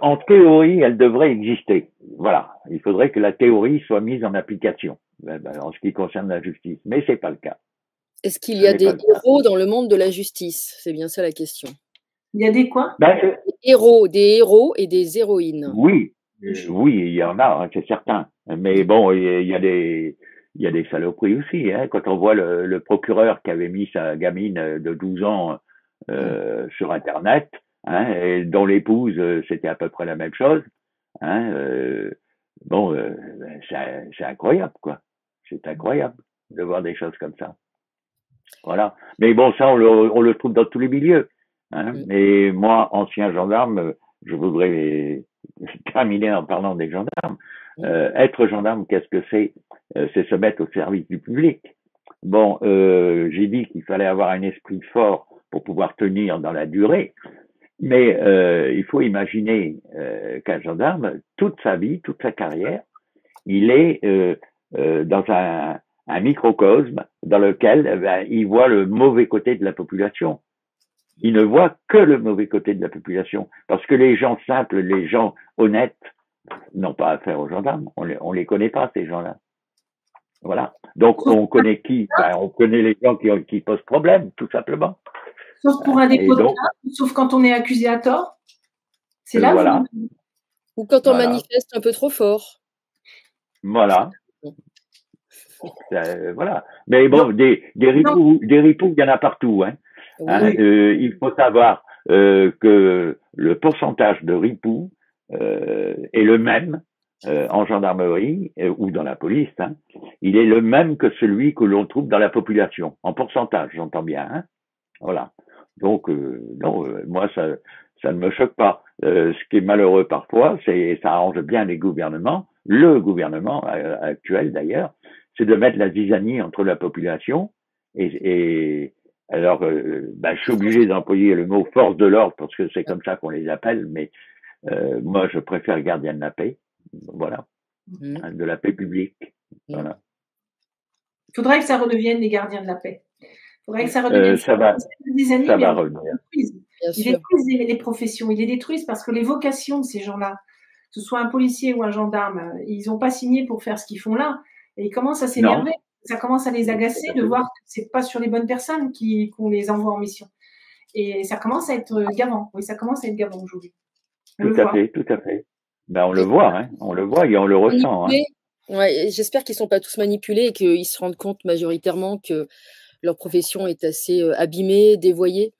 En théorie, elle devrait exister. Voilà. Il faudrait que la théorie soit mise en application en ce qui concerne la justice. Mais c'est pas le cas. Est-ce qu'il y a des héros dans le monde de la justice? C'est bien ça la question. Il y a des quoi? Des héros et des héroïnes. Oui, il y en a, hein, c'est certain. Mais bon, il y a des saloperies aussi. Hein. Quand on voit le procureur qui avait mis sa gamine de 12 ans sur Internet, hein, et dont l'épouse, c'était à peu près la même chose. Hein, c'est incroyable, quoi. C'est incroyable de voir des choses comme ça. Voilà. Mais bon, ça, on le trouve dans tous les milieux. Hein. Et moi, ancien gendarme, je voudrais terminer en parlant des gendarmes. Être gendarme, qu'est-ce que c'est? C'est se mettre au service du public. Bon, j'ai dit qu'il fallait avoir un esprit fort pour pouvoir tenir dans la durée. Mais il faut imaginer qu'un gendarme, toute sa vie, toute sa carrière, il est dans un microcosme dans lequel il voit le mauvais côté de la population. Il ne voit que le mauvais côté de la population. Parce que les gens simples, les gens honnêtes, n'ont pas affaire aux gendarmes. On les connaît pas, ces gens-là. Voilà. Donc, on connaît qui? On connaît les gens qui posent problème, tout simplement. Sauf pour un dépôt de plainte, sauf quand on est accusé à tort. C'est là voilà. Ou quand on manifeste un peu trop fort. Voilà. Voilà. Mais bon, des ripoux, il y en a partout. Hein. Oui. Hein, il faut savoir que le pourcentage de ripoux est le même en gendarmerie ou dans la police. Hein. Il est le même que celui que l'on trouve dans la population, en pourcentage, j'entends bien. Hein. Voilà. Donc, non, moi, ça ne me choque pas. Ce qui est malheureux parfois, ça arrange bien les gouvernements, le gouvernement actuel d'ailleurs, c'est de mettre la zizanie entre la population et alors, je suis obligé d'employer le mot force de l'ordre parce que c'est comme ça qu'on les appelle, mais moi, je préfère gardien de la paix, voilà, de la paix publique, voilà. Il faudrait que ça redevienne les gardiens de la paix. Il faudrait que ça redevienne ça va revenir. Ils détruisent les professions, ils les détruisent parce que les vocations de ces gens-là, que ce soit un policier ou un gendarme, ils n'ont pas signé pour faire ce qu'ils font là. Et ils commencent à s'énerver. Ça commence à les agacer de voir que c'est pas sur les bonnes personnes qu'on les envoie en mission. Et ça commence à être gavant. Oui, ça commence à être gavant aujourd'hui. Tout à fait. Ben, on le voit, hein. On le voit et on le ressent. Hein. Ouais, j'espère qu'ils sont pas tous manipulés et qu'ils se rendent compte majoritairement que leur profession est assez abîmée, dévoyée.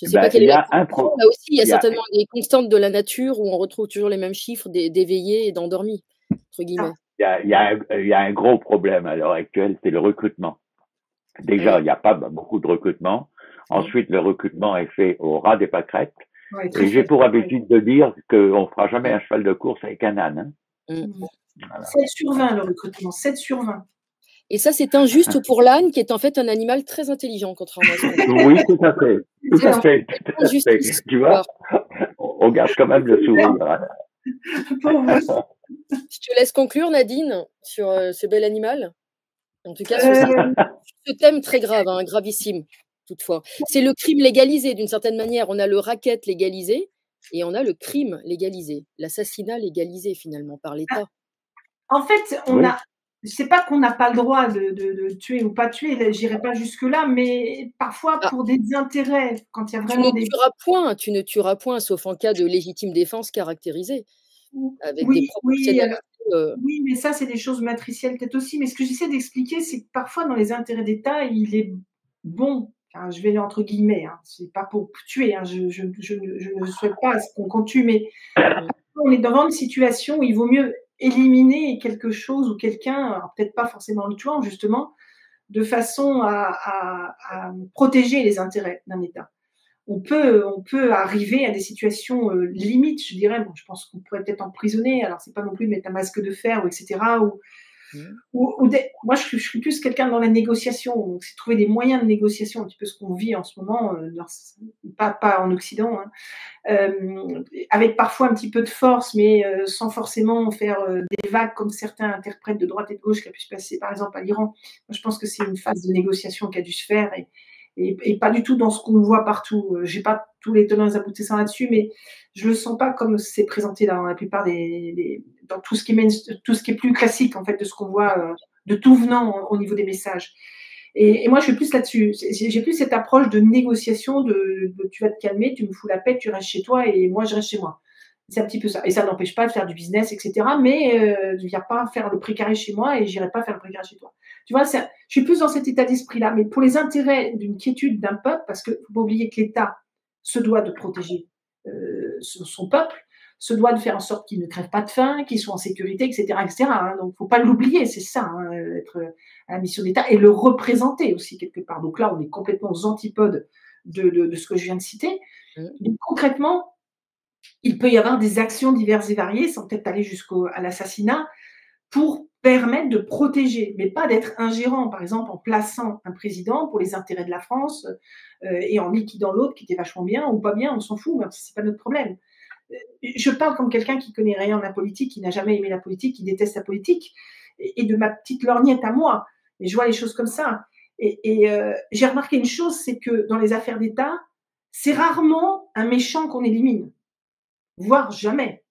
Je sais pas quelle est la profession. Là aussi, il y a certainement des constantes de la nature où on retrouve toujours les mêmes chiffres d'éveillés et d'endormis, entre guillemets. Il y a un gros problème à l'heure actuelle, c'est le recrutement. Déjà, il n'y a pas beaucoup de recrutement. Ensuite, le recrutement est fait au ras des pâquerettes. Ouais, et j'ai pour habitude de dire qu'on ne fera jamais un cheval de course avec un âne. Hein. Voilà. 7 sur 20 le recrutement, 7 sur 20. Et ça, c'est injuste pour l'âne, qui est en fait un animal très intelligent, contrairement à ce qu'on dit. Oui, tout à fait. Tout à fait. Tout à fait. Tu vois, on garde quand même le sourire. Hein. Je te laisse conclure, Nadine, sur ce bel animal. En tout cas, sur ce thème très grave, hein, gravissime, toutefois. C'est le crime légalisé, d'une certaine manière. On a le racket légalisé et on a le crime légalisé, l'assassinat légalisé, finalement, par l'État. En fait, c'est pas qu'on n'a pas le droit de tuer ou pas tuer, j'irai pas jusque-là, mais parfois pour des intérêts, quand il y a vraiment tu ne tueras point, sauf en cas de légitime défense caractérisée, avec des oui, proportionnalités. Oui, mais ça, c'est des choses matricielles peut-être aussi. Mais ce que j'essaie d'expliquer, c'est que parfois, dans les intérêts d'État, il est bon, enfin, je vais entre guillemets, hein, c'est pas pour tuer, hein, je ne souhaite pas qu'on tue, mais on est devant une situation où il vaut mieux éliminer quelque chose ou quelqu'un, peut-être pas forcément le tuant, justement, de façon à protéger les intérêts d'un État. On peut arriver à des situations limites, je dirais. Bon, je pense qu'on pourrait peut-être emprisonner. Alors, c'est pas non plus de mettre un masque de fer, ou etc. Moi, je suis plus quelqu'un dans la négociation. Donc, c'est trouver des moyens de négociation, un petit peu ce qu'on vit en ce moment, pas en Occident, hein, avec parfois un petit peu de force, mais sans forcément faire des vagues comme certains interprètent de droite et de gauche qui a pu se passer, par exemple, à l'Iran. Moi, je pense que c'est une phase de négociation qui a dû se faire et pas du tout dans ce qu'on voit partout. J'ai pas tous les tenants et aboutissants là-dessus, mais je le sens pas comme c'est présenté dans la plupart dans tout ce qui est plus classique en fait de ce qu'on voit de tout venant au niveau des messages. Et moi, je suis plus là-dessus. J'ai plus cette approche de négociation, de tu vas te calmer, tu me fous la paix, tu restes chez toi et moi, je reste chez moi. C'est un petit peu ça. Et ça n'empêche pas de faire du business, etc. Mais ne viens pas faire le précaré chez moi et j'irai pas faire le précaré chez toi. Tu vois, je suis plus dans cet état d'esprit-là. Mais pour les intérêts d'une quiétude d'un peuple, parce qu'il ne faut pas oublier que l'État se doit de protéger son peuple, se doit de faire en sorte qu'il ne crève pas de faim, qu'il soit en sécurité, etc. etc. Hein. Donc, il ne faut pas l'oublier, c'est ça, hein, être à la mission d'État et le représenter aussi quelque part. Donc là, on est complètement aux antipodes de ce que je viens de citer. Donc, concrètement, il peut y avoir des actions diverses et variées, sans peut-être aller jusqu'à l'assassinat, pour permettre de protéger, mais pas d'être ingérant, par exemple en plaçant un président pour les intérêts de la France et en liquidant l'autre qui était vachement bien ou pas bien, on s'en fout, c'est pas notre problème. Je parle comme quelqu'un qui connaît rien de la politique, qui n'a jamais aimé la politique, qui déteste la politique, et de ma petite lorgnette à moi. Et je vois les choses comme ça. Et j'ai remarqué une chose, c'est que dans les affaires d'État, c'est rarement un méchant qu'on élimine, voire jamais.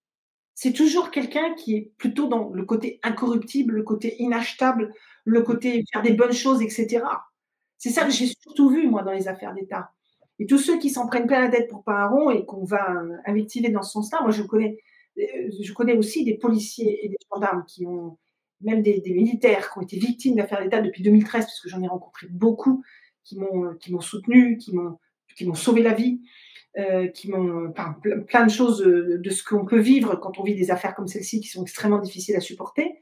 C'est toujours quelqu'un qui est plutôt dans le côté incorruptible, le côté inachetable, le côté faire des bonnes choses, etc. C'est ça que j'ai surtout vu, moi, dans les affaires d'État. Et tous ceux qui s'en prennent plein la tête pour pas un rond et qu'on va invectiver dans ce sens-là, moi, je connais aussi des policiers et des gendarmes qui ont, même des militaires qui ont été victimes d'affaires d'État depuis 2013, parce que j'en ai rencontré beaucoup, qui m'ont soutenu, qui m'ont sauvé la vie. Qui m'ont plein de choses de ce qu'on peut vivre quand on vit des affaires comme celle-ci qui sont extrêmement difficiles à supporter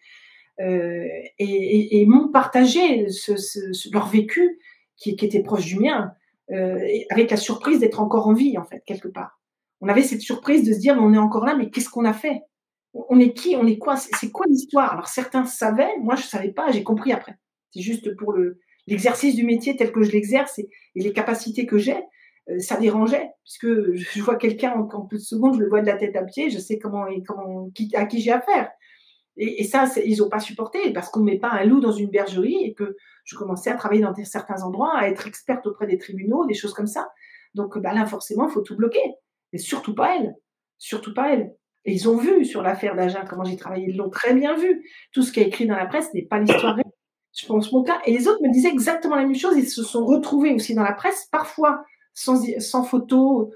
et m'ont partagé leur vécu qui était proche du mien avec la surprise d'être encore en vie en fait quelque part. On avait cette surprise de se dire mais on est encore là, mais qu'est-ce qu'on a fait? On est qui? On est quoi? C'est quoi l'histoire? Alors certains savaient, moi je savais pas, j'ai compris après. C'est juste pour l'exercice du métier tel que je l'exerce et les capacités que j'ai. Ça dérangeait, puisque je vois quelqu'un en peu de secondes, je le vois de la tête à pied, je sais à qui j'ai affaire. Et ça, ils n'ont pas supporté, parce qu'on ne met pas un loup dans une bergerie et que je commençais à travailler dans certains endroits, à être experte auprès des tribunaux, des choses comme ça. Donc là, forcément, il faut tout bloquer. Mais surtout pas elle. Surtout pas elle. Et ils ont vu sur l'affaire d'Agen comment j'ai travaillé, ils l'ont très bien vu. Tout ce qui est écrit dans la presse n'est pas l'histoire réelle. Je pense mon cas. Et les autres me disaient exactement la même chose. Ils se sont retrouvés aussi dans la presse, parfois sans photo,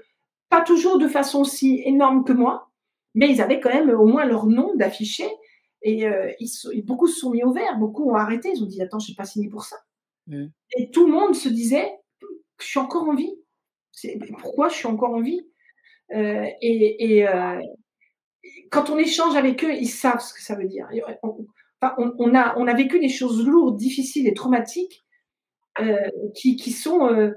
pas toujours de façon si énorme que moi, mais ils avaient quand même au moins leur nom d'affiché. Et beaucoup se sont mis au vert, beaucoup ont arrêté. Ils ont dit attends, je n'ai pas signé pour ça. Et tout le monde se disait je suis encore en vie. Pourquoi je suis encore en vie quand on échange avec eux, ils savent ce que ça veut dire. On a vécu des choses lourdes, difficiles et traumatiques. qui sont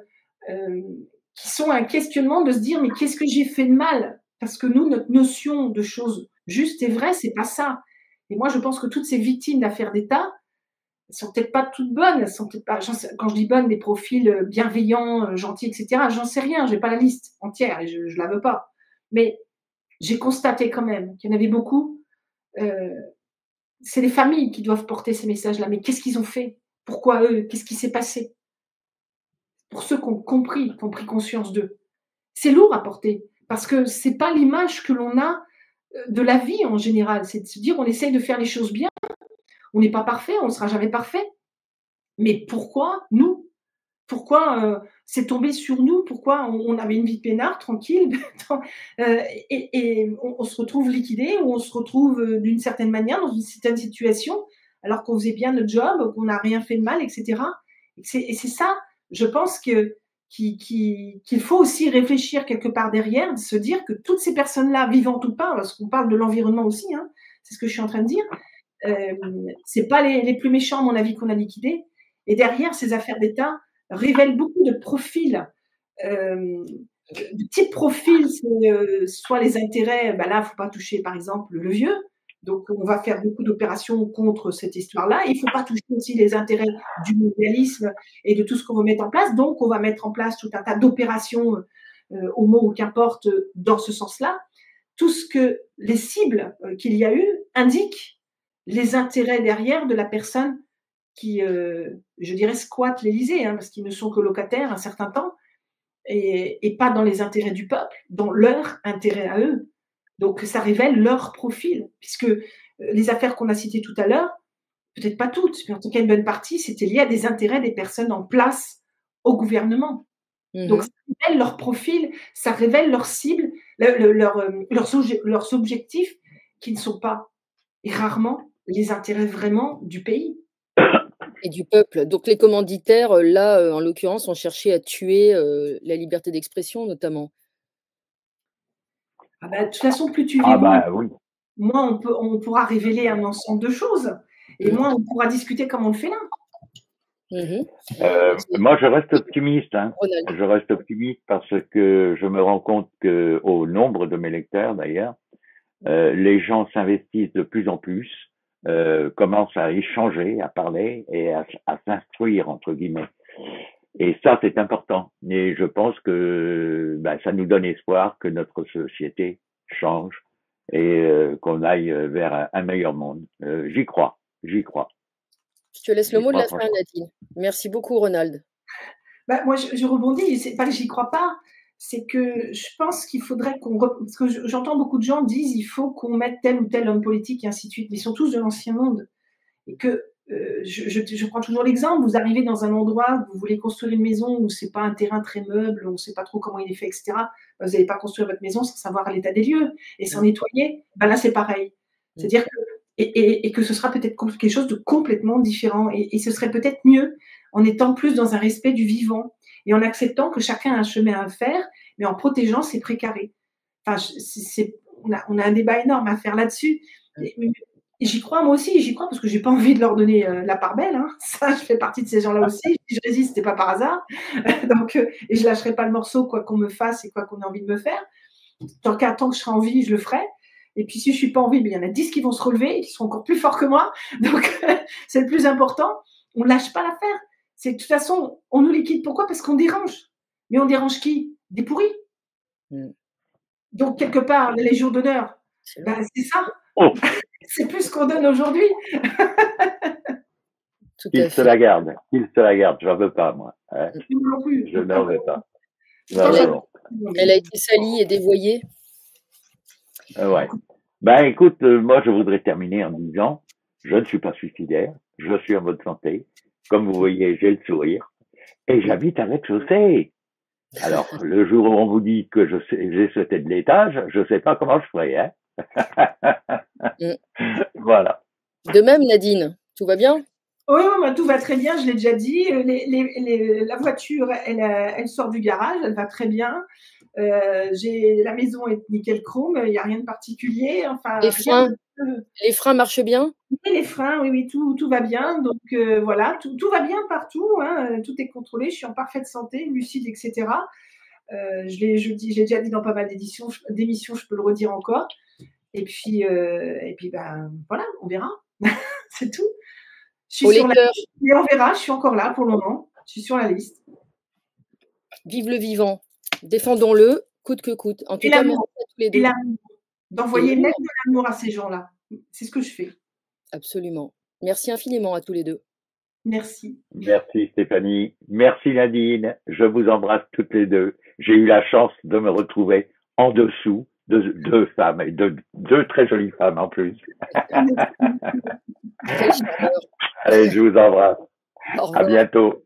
un questionnement de se dire mais qu'est-ce que j'ai fait de mal? Parce que nous, notre notion de choses justes et vraies, c'est pas ça. Et moi, je pense que toutes ces victimes d'affaires d'État, elles sont peut-être pas toutes bonnes, elles sont peut-être pas, quand je dis bonnes, des profils bienveillants, gentils, etc. J'en sais rien, j'ai pas la liste entière et je la veux pas. Mais j'ai constaté quand même qu'il y en avait beaucoup. C'est les familles qui doivent porter ces messages-là. Mais qu'est-ce qu'ils ont fait? Pourquoi eux? Qu'est-ce qui s'est passé? Pour ceux qui ont compris, qui ont pris conscience d'eux. C'est lourd à porter parce que c'est pas l'image que l'on a de la vie en général. C'est de se dire on essaye de faire les choses bien. On n'est pas parfait, on ne sera jamais parfait. Mais pourquoi nous? Pourquoi c'est tombé sur nous? Pourquoi on avait une vie peinard, tranquille, et on se retrouve liquidé, ou on se retrouve d'une certaine manière dans une certaine situation, alors qu'on faisait bien notre job, qu'on n'a rien fait de mal, etc. Et c'est ça, je pense qu'il faut aussi réfléchir quelque part derrière, de se dire que toutes ces personnes-là, vivantes ou pas, parce qu'on parle de l'environnement aussi, hein, c'est ce que je suis en train de dire, c'est pas les plus méchants, à mon avis, qu'on a liquidés. Et derrière ces affaires d'État révèlent beaucoup de profils, de type profil, soit les intérêts, là, il ne faut pas toucher, par exemple, le vieux. Donc, on va faire beaucoup d'opérations contre cette histoire-là. Il ne faut pas toucher aussi les intérêts du mondialisme et de tout ce qu'on veut mettre en place. Donc, on va mettre en place tout un tas d'opérations, homo ou qu'importe, dans ce sens-là. Tout ce que les cibles qu'il y a eu indiquent les intérêts derrière de la personne qui, je dirais, squattent l'Élysée, hein, parce qu'ils ne sont que locataires un certain temps, et pas dans les intérêts du peuple, dans leur intérêt à eux. Donc, ça révèle leur profil, puisque les affaires qu'on a citées tout à l'heure, peut-être pas toutes, mais en tout cas une bonne partie, c'était lié à des intérêts des personnes en place au gouvernement. Donc, ça révèle leur profil, ça révèle leurs cibles, leurs objectifs, qui ne sont pas, et rarement, les intérêts vraiment du pays. Et du peuple. Donc les commanditaires, là, en l'occurrence, ont cherché à tuer la liberté d'expression, notamment. De toute façon, plus tu verras, oui. moins on pourra révéler un ensemble de choses, et moins on pourra discuter comme on le fait là. Moi, je reste optimiste. Hein. Je reste optimiste parce que je me rends compte que, au nombre de mes lecteurs d'ailleurs, les gens s'investissent de plus en plus, commencent à échanger, à parler et à s'instruire entre guillemets. Et ça, c'est important. Et je pense que ça nous donne espoir que notre société change et qu'on aille vers un meilleur monde. J'y crois. Je te laisse le mot de la fin, Nadine. Merci beaucoup, Ronald. Moi, je rebondis. C'est pas que j'y crois pas, c'est que je pense qu'il faudrait parce que j'entends beaucoup de gens disent il faut qu'on mette tel ou tel homme politique et ainsi de suite, mais ils sont tous de l'ancien monde. Et que je prends toujours l'exemple, vous arrivez dans un endroit où vous voulez construire une maison où c'est pas un terrain très meuble, on ne sait pas trop comment il est fait, etc. Vous n'allez pas construire votre maison sans savoir l'état des lieux et sans nettoyer. Là, c'est pareil. C'est-à-dire que et que ce sera peut-être quelque chose de complètement différent. Et ce serait peut-être mieux en étant plus dans un respect du vivant et en acceptant que chacun a un chemin à faire, mais en protégeant ses précarés. Enfin, on a un débat énorme à faire là-dessus. Et j'y crois, moi aussi, j'y crois parce que j'ai pas envie de leur donner la part belle. Hein. Ça, je fais partie de ces gens-là aussi. Si je résiste, c'est pas par hasard. Donc, et je lâcherai pas le morceau, quoi qu'on me fasse et quoi qu'on ait envie de me faire. Tant que je serai en vie, je le ferai. Et puis, si je suis pas en vie, il y en a 10 qui vont se relever et qui seront encore plus forts que moi. Donc, c'est le plus important. On lâche pas l'affaire. C'est de toute façon, on nous liquide. Pourquoi? Parce qu'on dérange. Mais on dérange qui? Des pourris. Donc, quelque part, la Légion d'honneur, c'est ça. C'est plus ce qu'on donne aujourd'hui. Qu'il se la garde. Je n'en veux pas, moi. Hein. Je n'en veux pas. Elle a été salie et dévoyée. Ouais. Écoute, moi, je voudrais terminer en disant, je ne suis pas suicidaire, je suis en bonne santé. Comme vous voyez, j'ai le sourire. Et j'habite à rez-de-chaussée. Alors, le jour où on vous dit que j'ai ce tête de l'étage, je ne sais pas comment je ferai, hein. Voilà. De même, Nadine, tout va bien? Oui, tout va très bien, je l'ai déjà dit. La voiture, elle sort du garage, elle va très bien. La maison est nickel chrome, il n'y a rien de particulier. Enfin, les freins marchent bien? Oui, les freins, oui, tout va bien. Donc voilà, tout va bien partout, hein, tout est contrôlé. Je suis en parfaite santé, lucide, etc. Je l'ai déjà dit dans pas mal d'émissions, je peux le redire encore. Et puis ben voilà, on verra. C'est tout. Je suis sur la liste, mais on verra. Je suis encore là pour le moment. Je suis sur la liste. Vive le vivant. Défendons-le, coûte que coûte. En tout cas, merci à tous les deux. Et l'amour. D'envoyer même de l'amour à ces gens-là. C'est ce que je fais. Absolument. Merci infiniment à tous les deux. Merci. Merci Stéphanie. Merci Nadine. Je vous embrasse toutes les deux. J'ai eu la chance de me retrouver en dessous de deux femmes, et de deux très jolies femmes en plus. Allez, je vous embrasse. À bientôt.